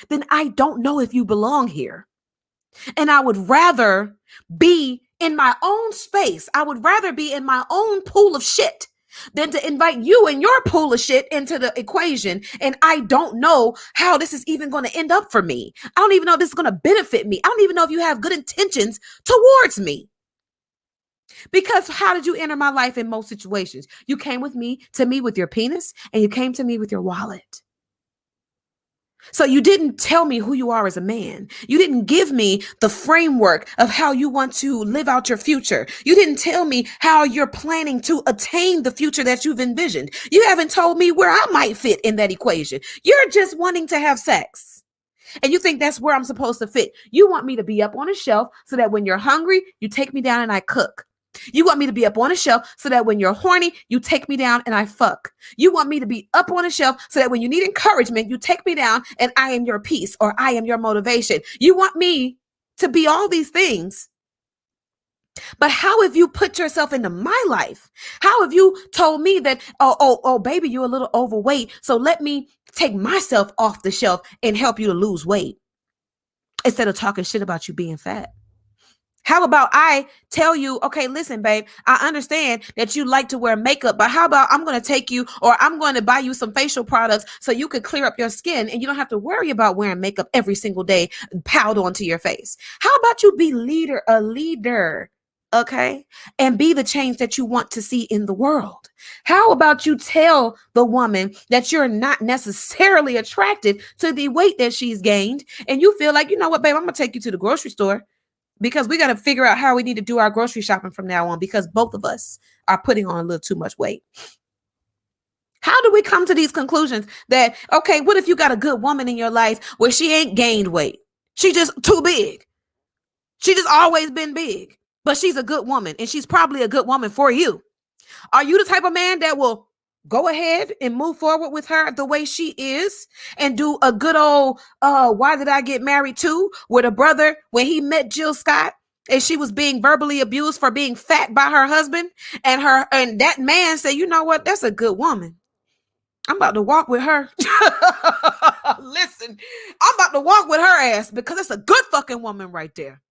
then I don't know if you belong here. And I would rather be in my own space. I would rather be in my own pool of shit than to invite you and your pool of shit into the equation. And I don't know how this is even going to end up for me. I don't even know if this is going to benefit me. I don't even know if you have good intentions towards me. Because how did you enter my life in most situations? You came to me with your penis, and you came to me with your wallet. So you didn't tell me who you are as a man. You didn't give me the framework of how you want to live out your future. You didn't tell me how you're planning to attain the future that you've envisioned. You haven't told me where I might fit in that equation. You're just wanting to have sex. And you think that's where I'm supposed to fit. You want me to be up on a shelf so that when you're hungry, you take me down and I cook. You want me to be up on a shelf so that when you're horny, you take me down and I fuck. You want me to be up on a shelf so that when you need encouragement, you take me down and I am your peace or I am your motivation. You want me to be all these things. But how have you put yourself into my life? How have you told me that, oh, baby, you're a little overweight, so let me take myself off the shelf and help you to lose weight instead of talking shit about you being fat? How about I tell you, okay, listen, babe, I understand that you like to wear makeup, but how about I'm going to take you or I'm going to buy you some facial products so you can clear up your skin and you don't have to worry about wearing makeup every single day piled onto your face. How about you be a leader, okay, and be the change that you want to see in the world? How about you tell the woman that you're not necessarily attracted to the weight that she's gained and you feel like, you know what, babe, I'm going to take you to the grocery store, because we got to figure out how we need to do our grocery shopping from now on, because both of us are putting on a little too much weight. How do we come to these conclusions that, okay, what if you got a good woman in your life where she ain't gained weight? She just too big. She just always been big, but she's a good woman and she's probably a good woman for you. Are you the type of man that will go ahead and move forward with her the way she is and do a good old Why Did I Get Married To, where the brother, when he met Jill Scott and she was being verbally abused for being fat by her husband, and that man said, you know what, that's a good woman, I'm about to walk with her. Listen, I'm about to walk with her ass because it's a good fucking woman right there.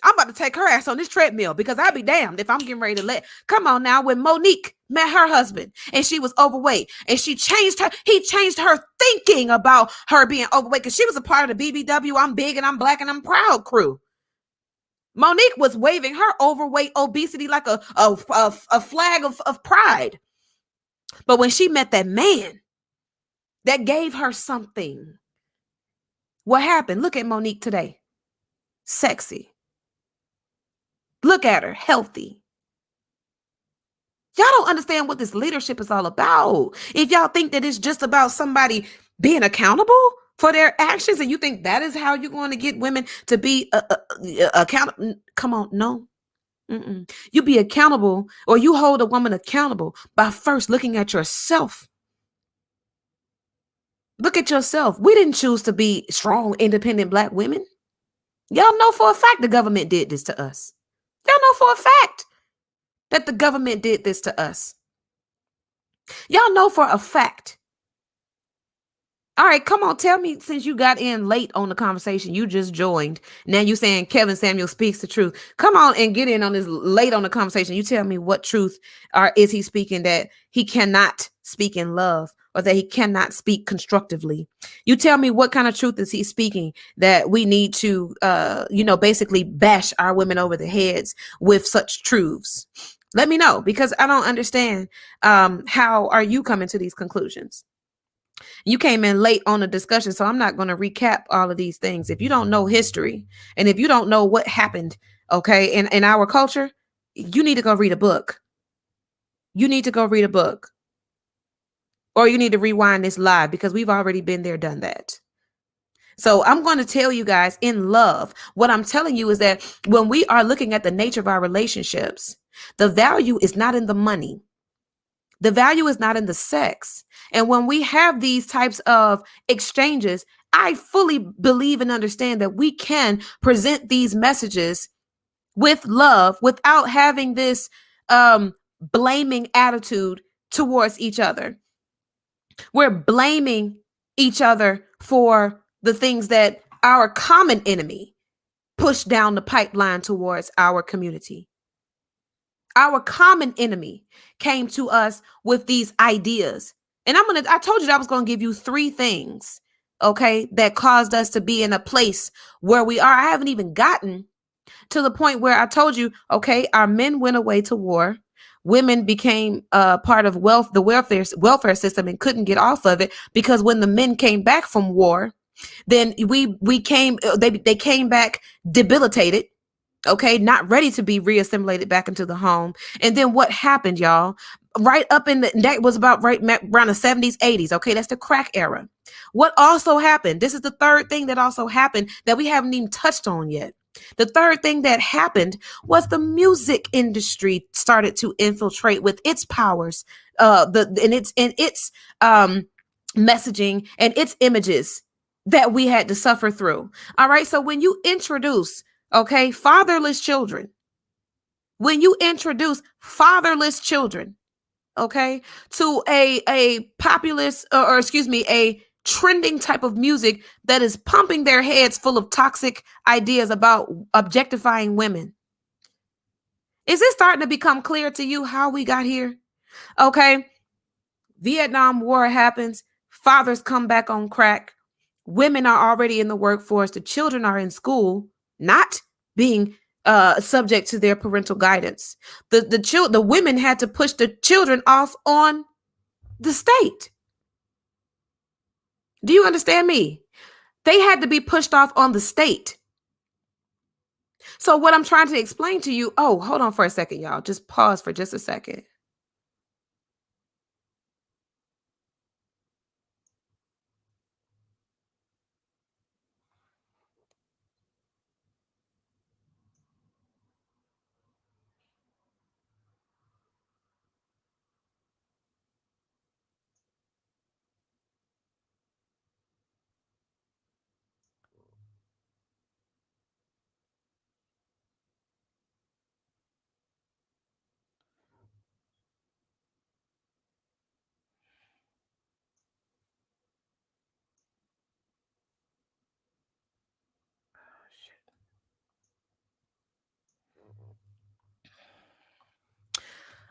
I'm about to take her ass on this treadmill because I'll be damned if I'm getting ready to come on now. When Monique met her husband and she was overweight and he changed her thinking about her being overweight because she was a part of the BBW, I'm big and I'm black and I'm proud crew. Monique was waving her overweight obesity like a flag of pride. But when she met that man that gave her something, what happened? Look at Monique today. Sexy. Look at her, healthy. Y'all don't understand what this leadership is all about. If y'all think that it's just about somebody being accountable for their actions and you think that is how you're going to get women to be accountable, come on, no. You be accountable, or you hold a woman accountable by first looking at yourself. Look at yourself. We didn't choose to be strong, independent black women. Y'all know for a fact the government did this to us. Y'all know for a fact that the government did this to us. Y'all know for a fact. All right, come on, tell me, since you got in late on the conversation, you just joined. Now you saying Kevin Samuel speaks the truth. Come on and get in on this late on the conversation. You tell me what truth is he speaking that he cannot speak in love or that he cannot speak constructively. You tell me what kind of truth is he speaking that we need to, basically bash our women over the heads with such truths. Let me know, because I don't understand how are you coming to these conclusions. You came in late on the discussion, so I'm not going to recap all of these things. If you don't know history and if you don't know what happened, okay, in our culture, you need to go read a book. You need to go read a book. Or you need to rewind this live because we've already been there, done that. So I'm going to tell you guys in love, what I'm telling you is that when we are looking at the nature of our relationships, the value is not in the money. The value is not in the sex. And when we have these types of exchanges, I fully believe and understand that we can present these messages with love without having this blaming attitude towards each other. We're blaming each other for the things that our common enemy pushed down the pipeline towards our community. Our common enemy came to us with these ideas. And I told you that I was going to give you 3 things, okay, that caused us to be in a place where we are. I haven't even gotten to the point where I told you, okay, our men went away to war. Women became part of the welfare system and couldn't get off of it because when the men came back from war, then they came back debilitated. Okay, not ready to be reassimilated back into the home. And then what happened, y'all? Right up in that was about right around the 70s, 80s. Okay, that's the crack era. What also happened? This is the third thing that also happened that we haven't even touched on yet. The third thing that happened was the music industry started to infiltrate with its powers, its messaging and its images that we had to suffer through. All right, so when you introduce, okay, fatherless children, when you introduce fatherless children, okay, to a populist, or excuse me, a trending type of music that is pumping their heads full of toxic ideas about objectifying women, is it starting to become clear to you how we got here? Okay, Vietnam War happens, fathers come back on crack, women are already in the workforce, the children are in school, not being subject to their parental guidance. The women had to push the children off on the state. Do you understand me? They had to be pushed off on the state. So what I'm trying to explain to you, oh, hold on for a second, y'all. Just pause for just a second.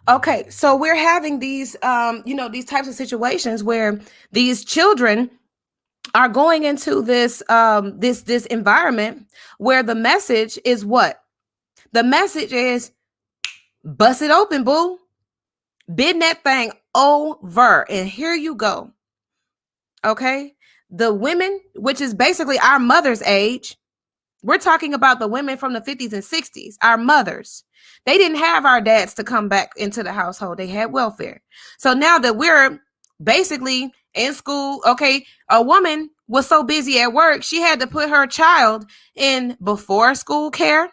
Okay, so we're having these these types of situations where these children are going into this environment where the message is what? The message is bust it open, boo. Bend that thing over. And here you go. Okay. The women, which is basically our mother's age, we're talking about the women from the 50s and 60s, our mothers. They didn't have our dads to come back into the household. They had welfare. So now that we're basically in school, okay, a woman was so busy at work, she had to put her child in before school care.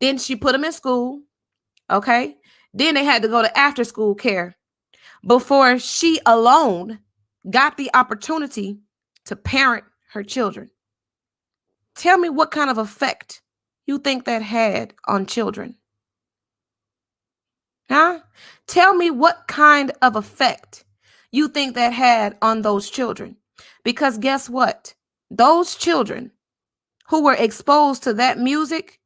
Then she put them in school, okay? Then they had to go to after school care before she alone got the opportunity to parent her children. Tell me what kind of effect you think that had on children. Huh? Tell me what kind of effect you think that had on those children. Because guess what? Those children who were exposed to that music,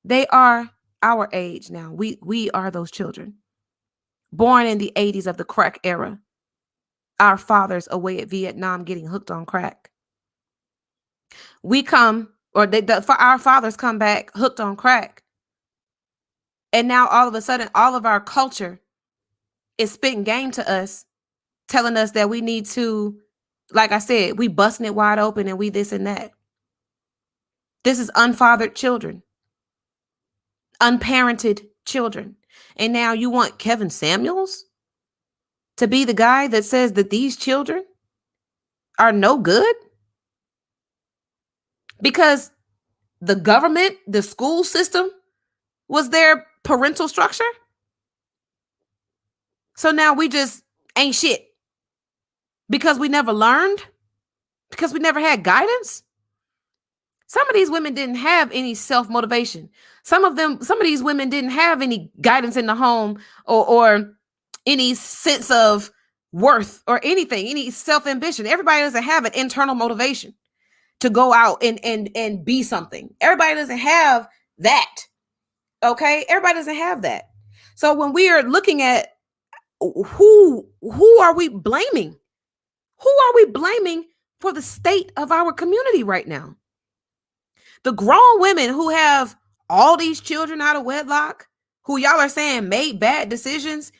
they are our age now. We are those children. Born in the 80s of the crack era. Our fathers away at Vietnam getting hooked on crack. We come, or our fathers come back hooked on crack. And now all of a sudden, all of our culture is spitting game to us, telling us that we need to, like I said, we busting it wide open and we this and that. This is unfathered children, unparented children. And now you want Kevin Samuels to be the guy that says that these children are no good? Because the government, the school system was their parental structure? So now we just ain't shit because we never learned, because we never had guidance. Some of these women didn't have any self-motivation. Some of these women didn't have any guidance in the home, or any sense of worth or anything, any self-ambition. Everybody doesn't have an internal motivation to go out and be something. Everybody doesn't have that. Okay? Everybody doesn't have that. So when we are looking at who are we blaming? Who are we blaming for the state of our community right now? The grown women who have all these children out of wedlock, who y'all are saying made bad decisions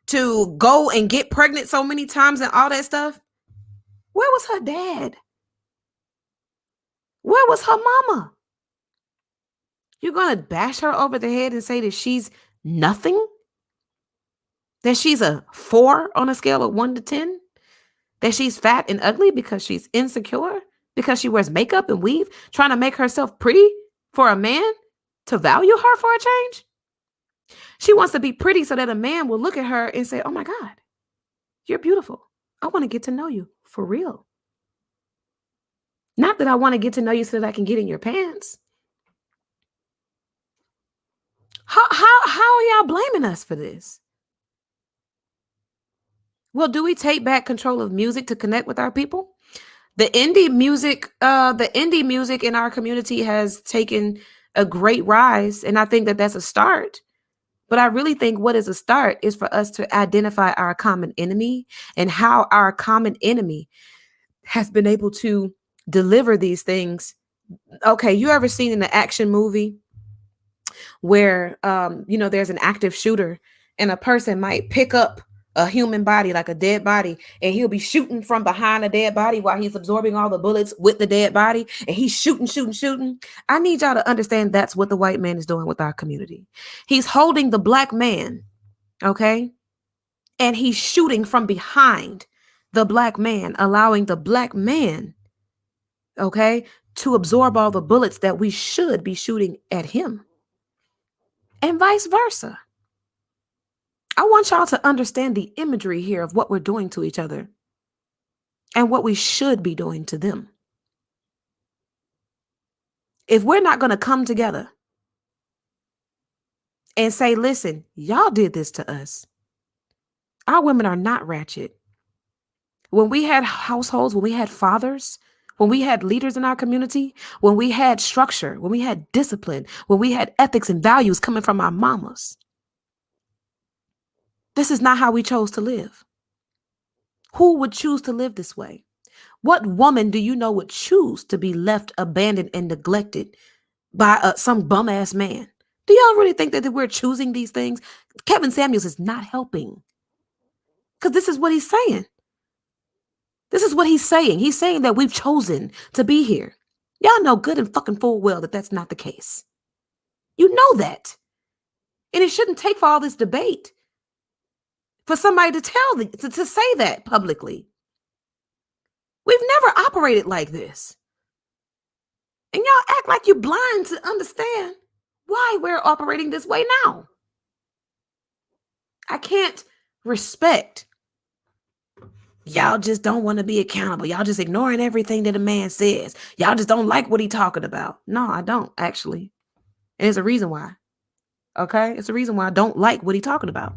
to go and get pregnant so many times and all that stuff. Where was her dad? Where was her mama? You're going to bash her over the head and say that she's nothing? That she's a 4 on a scale of 1 to 10? That she's fat and ugly because she's insecure? Because she wears makeup and weave, trying to make herself pretty for a man to value her for a change? She wants to be pretty so that a man will look at her and say, oh my God, you're beautiful. I want to get to know you for real. Not that I want to get to know you so that I can get in your pants. How are y'all blaming us for this? Well, do we take back control of music to connect with our people? The indie music in our community has taken a great rise, and I think that that's a start. But I really think what is a start is for us to identify our common enemy and how our common enemy has been able to deliver these things. Okay, you ever seen in an action movie where there's an active shooter and a person might pick up a human body, like a dead body, and he'll be shooting from behind a dead body while he's absorbing all the bullets with the dead body, and he's shooting. I need y'all to understand that's what the white man is doing with our community. He's holding the black man, okay, and he's shooting from behind the black man, allowing the black man, okay, to absorb all the bullets that we should be shooting at him, and vice versa. I want y'all to understand the imagery here of what we're doing to each other and what we should be doing to them. If we're not going to come together and say, listen, y'all did this to us. Our women are not ratchet. When we had households, when we had fathers, when we had leaders in our community, when we had structure, when we had discipline, when we had ethics and values coming from our mamas, this is not how we chose to live. Who would choose to live this way? What woman do you know would choose to be left abandoned and neglected by some bum ass man? Do y'all really think that we're choosing these things? Kevin Samuels is not helping, because this is what he's saying. This is what he's saying. He's saying that we've chosen to be here. Y'all know good and fucking full well that that's not the case. You know that. And it shouldn't take for all this debate for somebody to say that publicly. We've never operated like this. And y'all act like you're blind to understand why we're operating this way now. I can't respect. Y'all just don't want to be accountable. Y'all just ignoring everything that a man says. Y'all just don't like what he's talking about. No, I don't, actually. And there's a reason why. Okay? It's a reason why I don't like what he's talking about.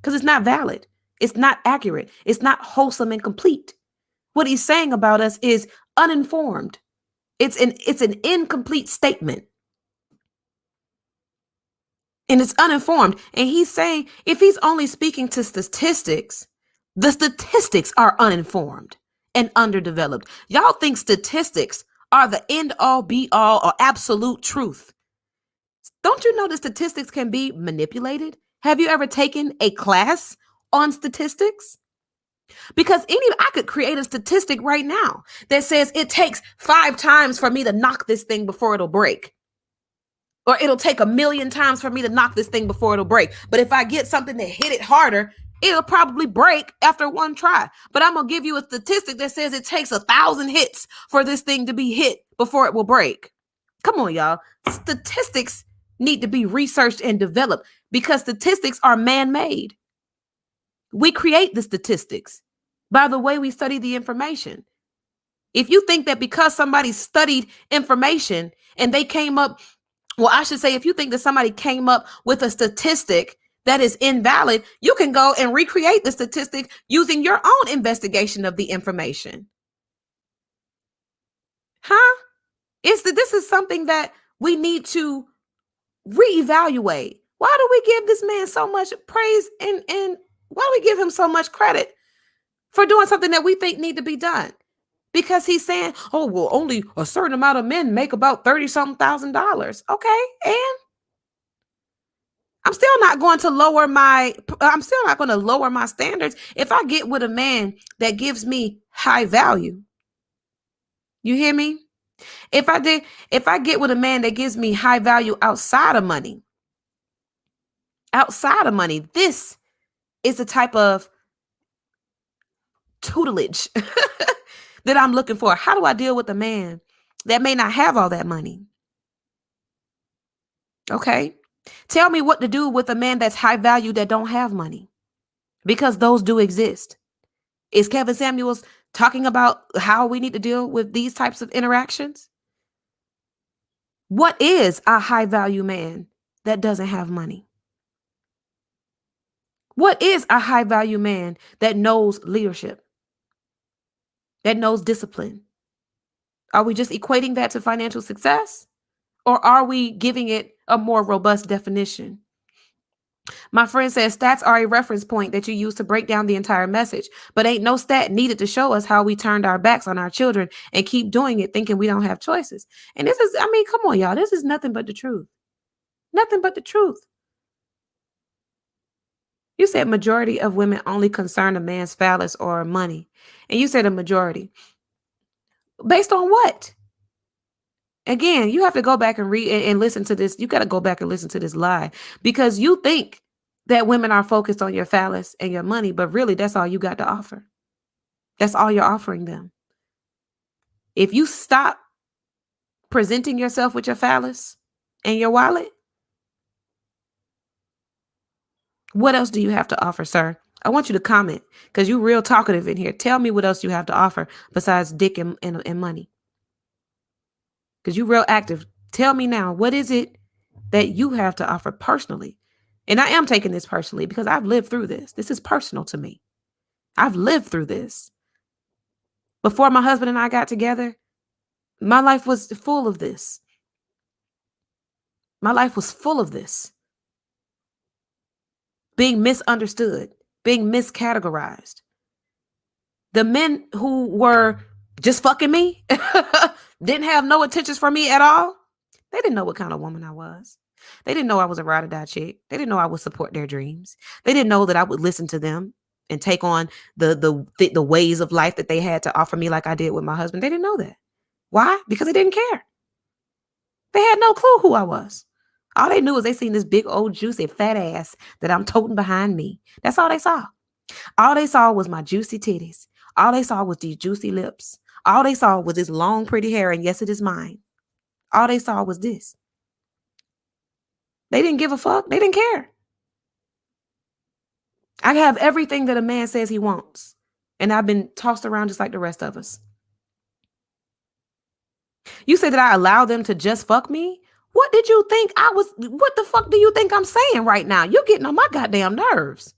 Because it's not valid. It's not accurate. It's not wholesome and complete. What he's saying about us is uninformed. It's an incomplete statement. And it's uninformed. And he's saying if he's only speaking to statistics, the statistics are uninformed and underdeveloped. Y'all think statistics are the end all be all or absolute truth. Don't you know that statistics can be manipulated? Have you ever taken a class on statistics? Because I could create a statistic right now that says it takes 5 times for me to knock this thing before it'll break. Or it'll take 1,000,000 times for me to knock this thing before it'll break. But if I get something to hit it harder, it'll probably break after one try. But I'm going to give you a statistic that says it takes 1,000 hits for this thing to be hit before it will break. Come on, y'all. Statistics need to be researched and developed because statistics are man-made. We create the statistics by the way we study the information. If you think that because somebody studied information and they came up, well, I should say, if you think that somebody came up with a statistic that is invalid, you can go and recreate the statistic using your own investigation of the information. Huh? This is something that we need to reevaluate. Why do we give this man so much praise and why do we give him so much credit for doing something that we think need to be done? Because he's saying, oh, well, only a certain amount of men make about $30-something thousand. Okay, and I'm still not going to lower my standards if I get with a man that gives me high value. You hear me? If I did, if I get with a man that gives me high value outside of money, this is the type of tutelage that I'm looking for. How do I deal with a man that may not have all that money? Okay. Tell me what to do with a man that's high value that don't have money, because those do exist. Is Kevin Samuels talking about how we need to deal with these types of interactions? What is a high value man that doesn't have money? What is a high value man that knows leadership, that knows discipline? Are we just equating that to financial success, or are we giving it a more robust definition? My friend says stats are a reference point that you use to break down the entire message, but ain't no stat needed to show us how we turned our backs on our children and keep doing it thinking we don't have choices. And this is, I mean, come on, y'all. This is nothing but the truth. Nothing but the truth. You said majority of women only concern a man's phallus or money. And you said a majority. Based on what? Again, you have to go back and read and listen to this. You got to go back and listen to this lie, because you think that women are focused on your phallus and your money, but really that's all you got to offer. That's all you're offering them. If you stop presenting yourself with your phallus and your wallet, what else do you have to offer, sir? I want you to comment, because you're real talkative in here. Tell me what else you have to offer besides dick and money, because you're real active. Tell me now, what is it that you have to offer personally? And I am taking this personally because I've lived through this. This is personal to me. I've lived through this. Before my husband and I got together, my life was full of this. My life was full of this. Being misunderstood, being miscategorized. The men who were just fucking me, didn't have no intentions for me at all. They didn't know what kind of woman I was. They didn't know I was a ride or die chick. They didn't know I would support their dreams. They didn't know that I would listen to them and take on the ways of life that they had to offer me, like I did with my husband. They didn't know that. Why? Because they didn't care. They had no clue who I was. All they knew is they seen this big old juicy fat ass that I'm toting behind me. That's all they saw. All they saw was my juicy titties. All they saw was these juicy lips. All they saw was this long, pretty hair, and yes, it is mine. All they saw was this. They didn't give a fuck. They didn't care. I have everything that a man says he wants, and I've been tossed around just like the rest of us. You say that I allow them to just fuck me? What did you think I was? What the fuck do you think I'm saying right now? You're getting on my goddamn nerves.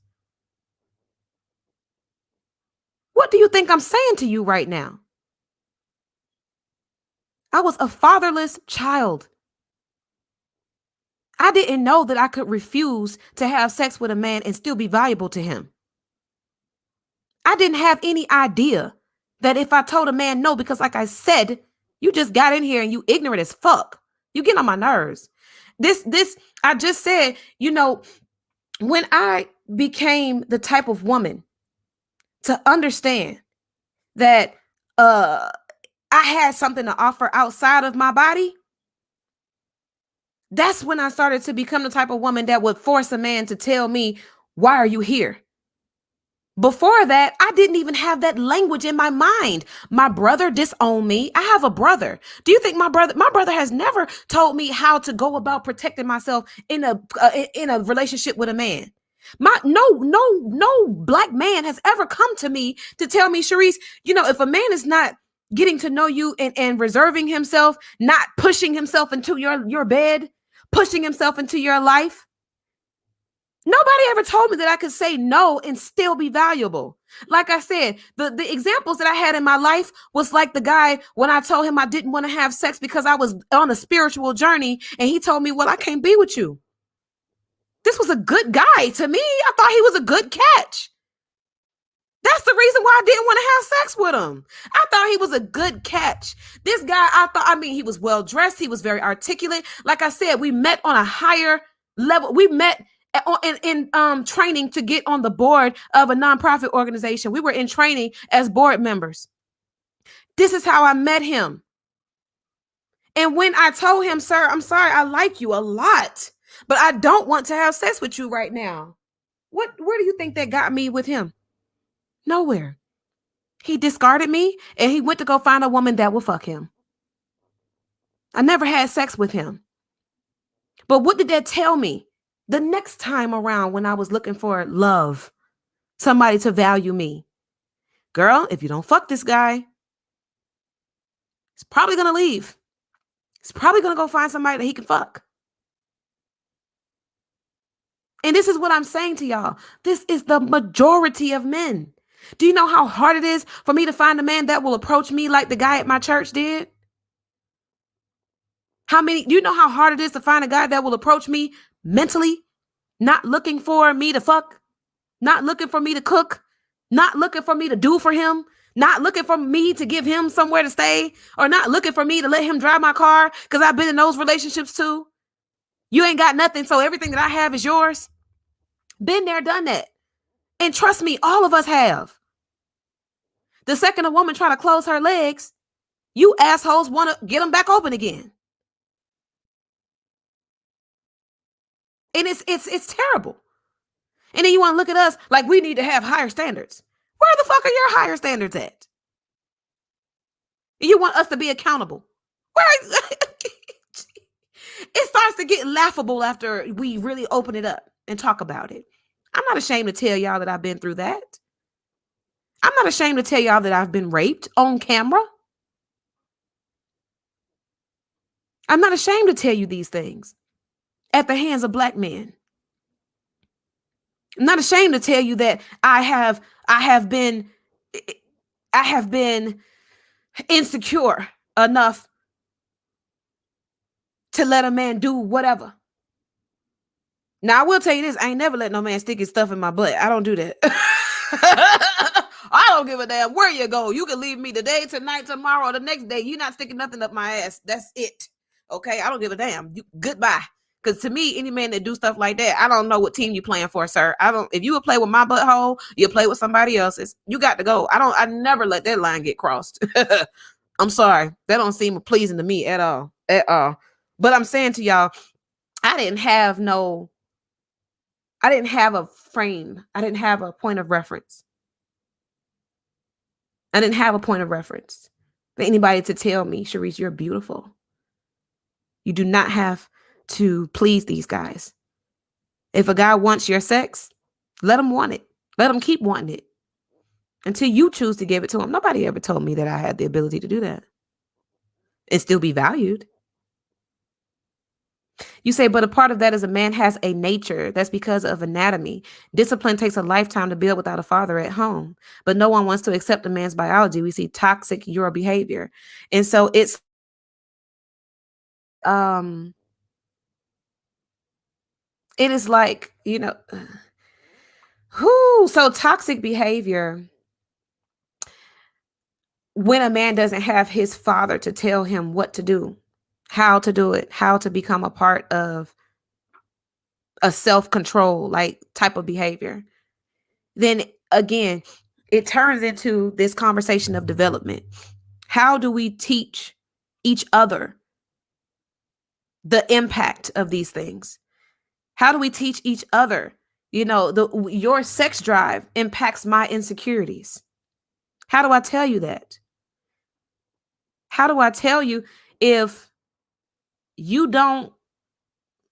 What do you think I'm saying to you right now? I was a fatherless child. I didn't know that I could refuse to have sex with a man and still be valuable to him. I didn't have any idea that if I told a man no, because like I said, you just got in here and you ignorant as fuck. You get on my nerves. I just said, when I became the type of woman to understand that I had something to offer outside of my body, that's when I started to become the type of woman that would force a man to tell me, why are you here? Before that, I didn't even have that language in my mind. My brother disowned me. I have a brother. Do you think my brother has never told me how to go about protecting myself in a relationship with a man? No black man has ever come to me to tell me, Sharice, if a man is not getting to know you and reserving himself, not pushing himself into your bed, pushing himself into your life, nobody ever told me that I could say no and still be valuable. Like I said, the examples that I had in my life was like the guy when I told him I didn't want to have sex because I was on a spiritual journey, and he told me, well, I can't be with you. This was a good guy to me. I thought he was a good catch. That's the reason why I didn't want to have sex with him. I thought he was a good catch. This guy, he was well dressed. He was very articulate. Like I said, we met on a higher level. We met in training to get on the board of a nonprofit organization. We were in training as board members. This is how I met him. And when I told him, sir, I'm sorry, I like you a lot, but I don't want to have sex with you right now. Where do you think that got me with him? Nowhere. He discarded me and he went to go find a woman that will fuck him. I never had sex with him. But what did that tell me? The next time around when I was looking for love, somebody to value me, girl, if you don't fuck this guy, he's probably going to leave. He's probably going to go find somebody that he can fuck. And this is what I'm saying to y'all. This is the majority of men. Do you know how hard it is for me to find a man that will approach me like the guy at my church did? Do you know how hard it is to find a guy that will approach me mentally, not looking for me to fuck, not looking for me to cook, not looking for me to do for him, not looking for me to give him somewhere to stay, or not looking for me to let him drive my car, because I've been in those relationships too. You ain't got nothing, so everything that I have is yours. Been there, done that. And trust me, all of us have. The second a woman try to close her legs, you assholes want to get them back open again. And it's terrible. And then you want to look at us like we need to have higher standards. Where the fuck are your higher standards at? You want us to be accountable. It starts to get laughable after we really open it up and talk about it. I'm not ashamed to tell y'all that I've been through that. I'm not ashamed to tell y'all that I've been raped on camera. I'm not ashamed to tell you these things at the hands of Black men. I'm not ashamed to tell you that I have been insecure enough to let a man do whatever. Now, I will tell you this. I ain't never let no man stick his stuff in my butt. I don't do that. I don't give a damn where you go. You can leave me today, tonight, tomorrow, or the next day. You're not sticking nothing up my ass. That's it. Okay? I don't give a damn. Goodbye. Because to me, any man that do stuff like that, I don't know what team you playing for, sir. If you would play with my butthole, you play with somebody else's. You got to go. I never let that line get crossed. I'm sorry. That don't seem pleasing to me at all. At all. But I'm saying to y'all, I didn't have a frame. I didn't have a point of reference. I didn't have a point of reference for anybody to tell me, Sharice, you're beautiful. You do not have to please these guys. If a guy wants your sex, let him want it. Let him keep wanting it until you choose to give it to him. Nobody ever told me that I had the ability to do that and still be valued. You say, but a part of that is a man has a nature. That's because of anatomy. Discipline takes a lifetime to build without a father at home. But no one wants to accept a man's biology. We see toxic your behavior. And so it's it is like, so toxic behavior when a man doesn't have his father to tell him what to do, how to do it, how to become a part of a self-control like type of behavior, then again, it turns into this conversation of development. How do we teach each other the impact of these things? How do we teach each other, your sex drive impacts my insecurities? How do I tell you that? How do I tell you if you don't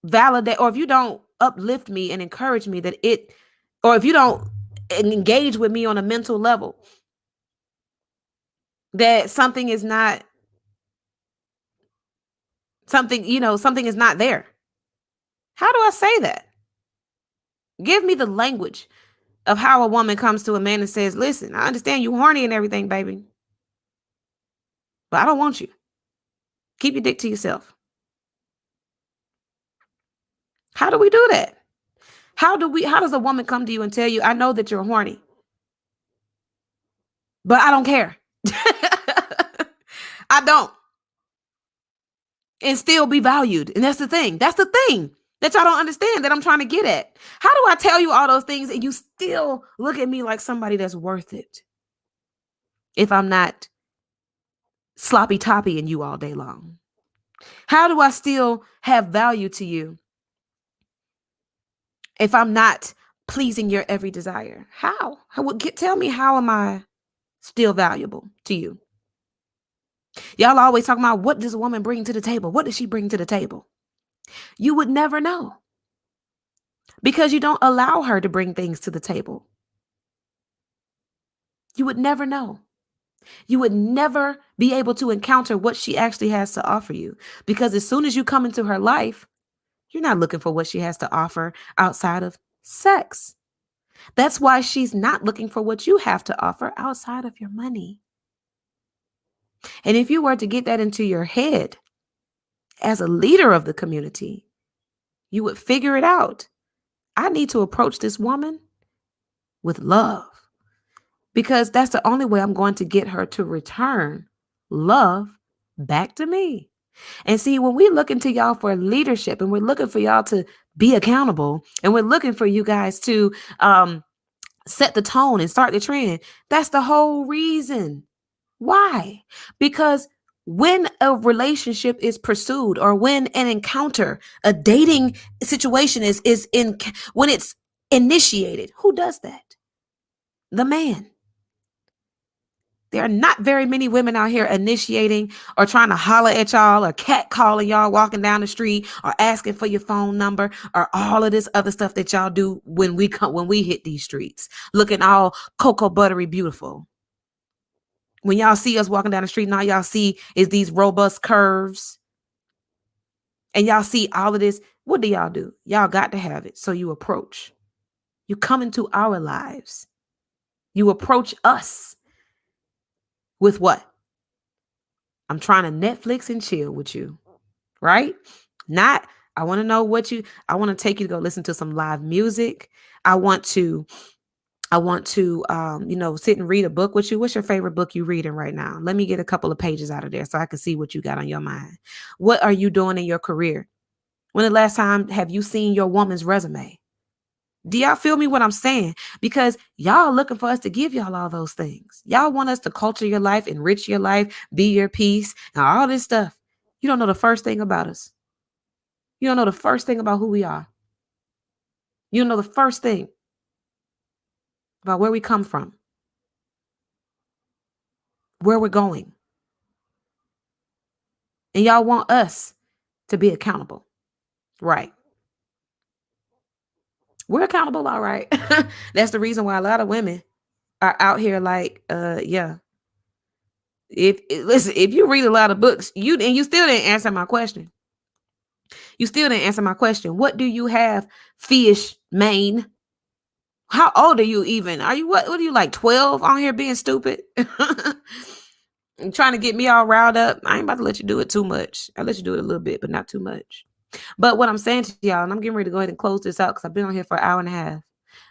validate, or if you don't uplift me and encourage me or if you don't engage with me on a mental level, that something is not there? How do I say that? Give me the language of how a woman comes to a man and says, listen, I understand you horny and everything, baby, but I don't want you. Keep your dick to yourself. How do we do that? How does a woman come to you and tell you, I know that you're horny, but I don't care. I don't. And still be valued. And that's the thing. That's the thing that y'all don't understand, that I'm trying to get at. How do I tell you all those things and you still look at me like somebody that's worth it if I'm not sloppy toppy in you all day long? How do I still have value to you if I'm not pleasing your every desire? Tell me, how am I still valuable to you? Y'all always talking about, what does a woman bring to the table? What does she bring to the table? You would never know, because you don't allow her to bring things to the table. You would never know. You would never be able to encounter what she actually has to offer you, because as soon as you come into her life, you're not looking for what she has to offer outside of sex. That's why she's not looking for what you have to offer outside of your money. And if you were to get that into your head as a leader of the community, you would figure it out. I need to approach this woman with love, because that's the only way I'm going to get her to return love back to me. And see, when we look into y'all for leadership, and we're looking for y'all to be accountable, and we're looking for you guys to set the tone and start the trend, that's the whole reason. Why? Because when a relationship is pursued, or when an encounter, a dating situation when it's initiated, who does that? The man. There are not very many women out here initiating, or trying to holler at y'all, or catcalling y'all walking down the street, or asking for your phone number, or all of this other stuff that y'all do when we hit these streets, looking all cocoa buttery beautiful. When y'all see us walking down the street, and all y'all see is these robust curves, and y'all see all of this, what do? Y'all got to have it. So you approach. You come into our lives. You approach us with what? I'm trying to Netflix and chill with you, right? Not, I want to know I want to take you to go listen to some live music. I want to, sit and read a book with you. What's your favorite book you reading right now? Let me get a couple of pages out of there so I can see what you got on your mind. What are you doing in your career? When the last time have you seen your woman's resume? Do y'all feel me what I'm saying? Because y'all looking for us to give y'all all those things. Y'all want us to culture your life, enrich your life, be your peace, and all this stuff. You don't know the first thing about us. You don't know the first thing about who we are. You don't know the first thing about where we come from, where we're going. And y'all want us to be accountable. Right. We're accountable, all right. That's the reason why a lot of women are out here like, yeah. Listen, if you read a lot of books, you still didn't answer my question. You still didn't answer my question. What do you have, fish, Maine? How old are you even? Are you what are you, like 12 on here being stupid? And trying to get me all riled up. I ain't about to let you do it too much. I'll let you do it a little bit, but not too much. But what I'm saying to y'all, and I'm getting ready to go ahead and close this out because I've been on here for an hour and a half.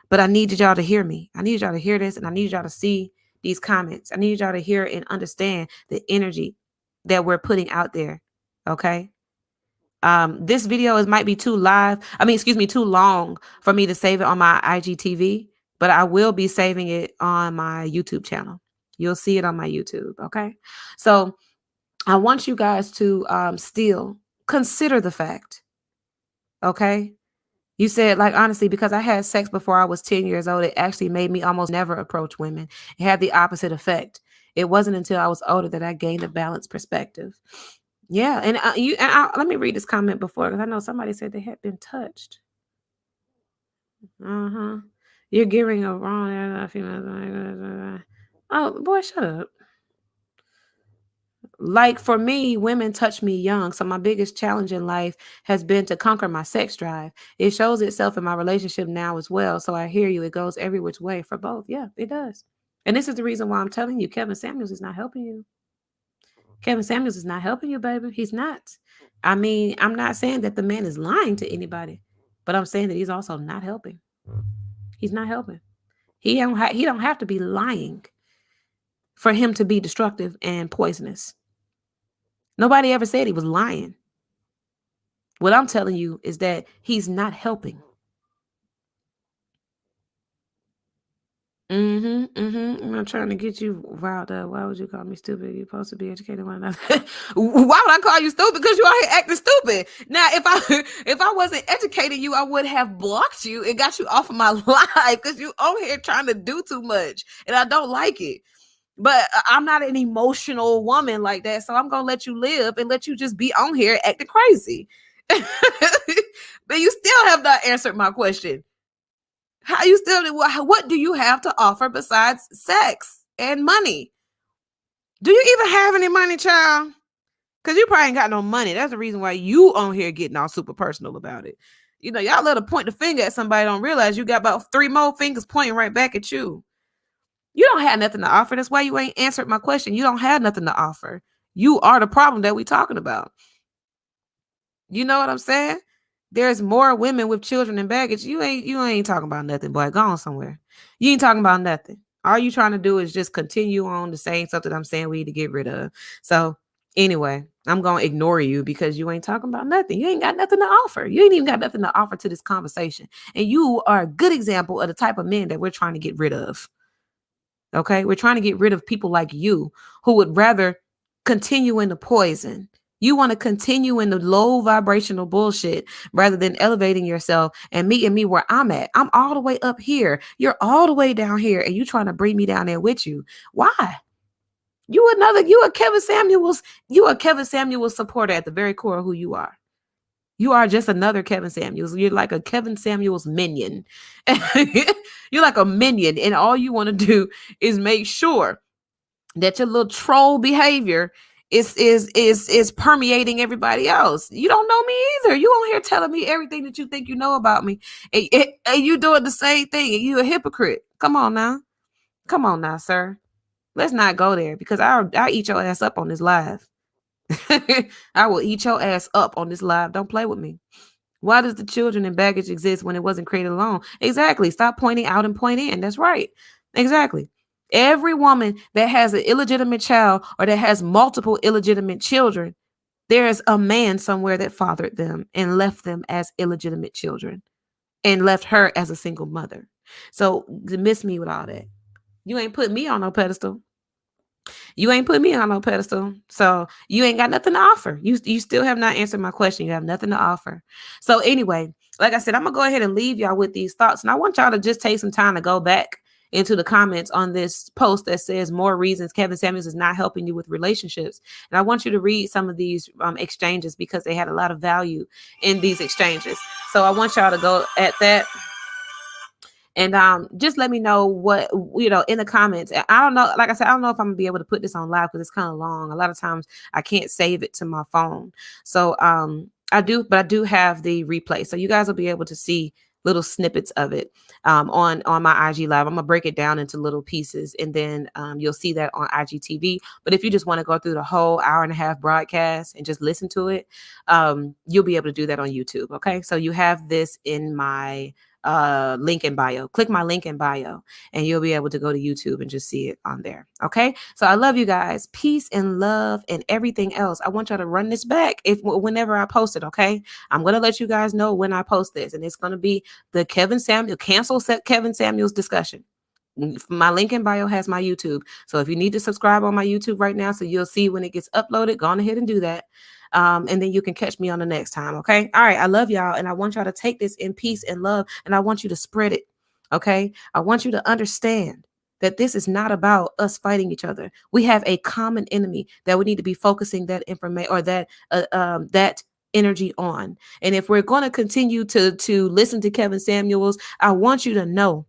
But I need y'all to hear me. I need y'all to hear this, and I need y'all to see these comments. I need y'all to hear and understand the energy that we're putting out there. Okay. This video might be too too long for me to save it on my IGTV, but I will be saving it on my YouTube channel. You'll see it on my YouTube. Okay. So I want you guys to still consider the fact. Okay. You said, like, honestly, because I had sex before I was 10 years old, it actually made me almost never approach women. It had the opposite effect. It wasn't until I was older that I gained a balanced perspective. Yeah, and let me read this comment before, because I know somebody said they had been touched. Uh-huh. You're giving a wrong female. Oh, boy, shut up. Like, for me, women touch me young, so my biggest challenge in life has been to conquer my sex drive. It shows itself in my relationship now as well, so I hear you. It goes every which way for both. Yeah, it does. And this is the reason why I'm telling you, Kevin Samuels is not helping you. Kevin Samuels is not helping you, baby. He's not. I mean, I'm not saying that the man is lying to anybody, but I'm saying that he's also not helping. He's not helping. He don't have to be lying for him to be destructive and poisonous. Nobody ever said he was lying. What I'm telling you is that he's not helping. I'm not trying to get you riled up. Why would you call me stupid? You're supposed to be educated. Why not? Why would I call you stupid? Because you out here acting stupid. Now, if I if I wasn't educating you, I would have blocked you and got you off of my life because you on here trying to do too much, and I don't like it. But I'm not an emotional woman like that, so I'm gonna let you live and let you just be on here acting crazy. But you still have not answered my question. How you still? What do you have to offer besides sex and money? Do you even have any money, child? Because you probably ain't got no money. That's the reason why you on here getting all super personal about it. You know, y'all let her point the finger at somebody, don't realize you got about 3 more fingers pointing right back at you. You don't have nothing to offer. That's why you ain't answered my question. You don't have nothing to offer. You are the problem that we talking about. You know what I'm saying? There's more women with children and baggage. You ain't talking about nothing, boy. Go on somewhere. You ain't talking about nothing. All you trying to do is just continue on the same stuff that I'm saying we need to get rid of. So anyway, I'm gonna ignore you because you ain't talking about nothing. You ain't got nothing to offer. You ain't even got nothing to offer to this conversation. And you are a good example of the type of men that we're trying to get rid of. Okay. We're trying to get rid of people like you who would rather continue in the poison. You want to continue in the low vibrational bullshit rather than elevating yourself and meeting me where I'm at. I'm all the way up here. You're all the way down here, and you trying to bring me down there with you. Why? You a Kevin Samuels supporter at the very core of who you are. You are just another Kevin Samuels. You're like a Kevin Samuels minion. You're like a minion, and all you want to do is make sure that your little troll behavior is permeating everybody else. You don't know me either. You on here telling me everything that you think you know about me, and you doing the same thing. And you a hypocrite. Come on now, sir. Let's not go there because I'll eat your ass up on this live. I will eat your ass up on this live. Don't play with me. Why does the children and baggage exist when it wasn't created alone? Exactly. Stop pointing out and point in. That's right. Exactly. Every woman that has an illegitimate child or that has multiple illegitimate children, there is a man somewhere that fathered them and left them as illegitimate children and left her as a single mother. So dismiss me with all that. You ain't put me on no pedestal. You ain't put me on no pedestal. So you ain't got nothing to offer. You still have not answered my question. You have nothing to offer. So anyway, like I said, I'm gonna go ahead and leave y'all with these thoughts. And I want y'all to just take some time to go back into the comments on this post that says more reasons Kevin Samuels is not helping you with relationships. And I want you to read some of these exchanges because they had a lot of value in these exchanges. So I want y'all to go at that. And just let me know what, in the comments. I don't know, like I said, I don't know if I'm gonna be able to put this on live because it's kind of long. A lot of times I can't save it to my phone. So I do have the replay. So you guys will be able to see little snippets of it on my IG live. I'm gonna break it down into little pieces, and then you'll see that on IGTV. But if you just want to go through the whole hour and a half broadcast and just listen to it, you'll be able to do that on YouTube. Okay, so you have this in my link in bio. Click my link in bio and you'll be able to go to YouTube and just see it on there. Okay, so I love you guys. Peace and love and everything else. I want y'all to run this back whenever I post it. Okay, I'm gonna let you guys know when I post this, and it's gonna be the Kevin Samuels discussion. My link in bio has my YouTube, so if you need to subscribe on my YouTube right now so you'll see when it gets uploaded, go on ahead and do that. And then you can catch me on the next time. Okay. All right. I love y'all. And I want y'all to take this in peace and love. And I want you to spread it. Okay. I want you to understand that this is not about us fighting each other. We have a common enemy that we need to be focusing that information or that energy on. And if we're going to continue to listen to Kevin Samuels, I want you to know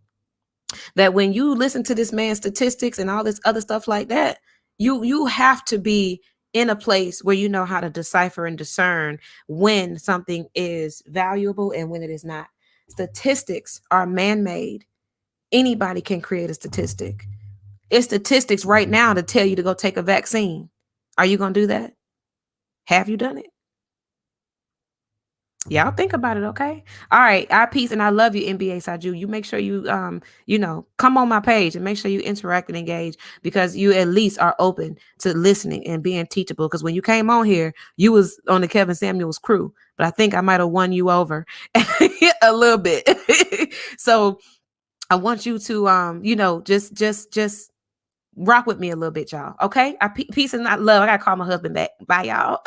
that when you listen to this man's statistics and all this other stuff like that, you have to be in a place where you know how to decipher and discern when something is valuable and when it is not. Statistics are man-made. Anybody can create a statistic. It's statistics right now to tell you to go take a vaccine. Are you going to do that? Have you done it? Y'all think about it, okay? All right, I peace and I love you, NBA Saju. You make sure you come on my page and make sure you interact and engage because you at least are open to listening and being teachable. Because when you came on here, you was on the Kevin Samuels crew, but I think I might have won you over a little bit. So I want you to just rock with me a little bit, y'all. Okay? Peace and not love. I gotta call my husband back. Bye, y'all.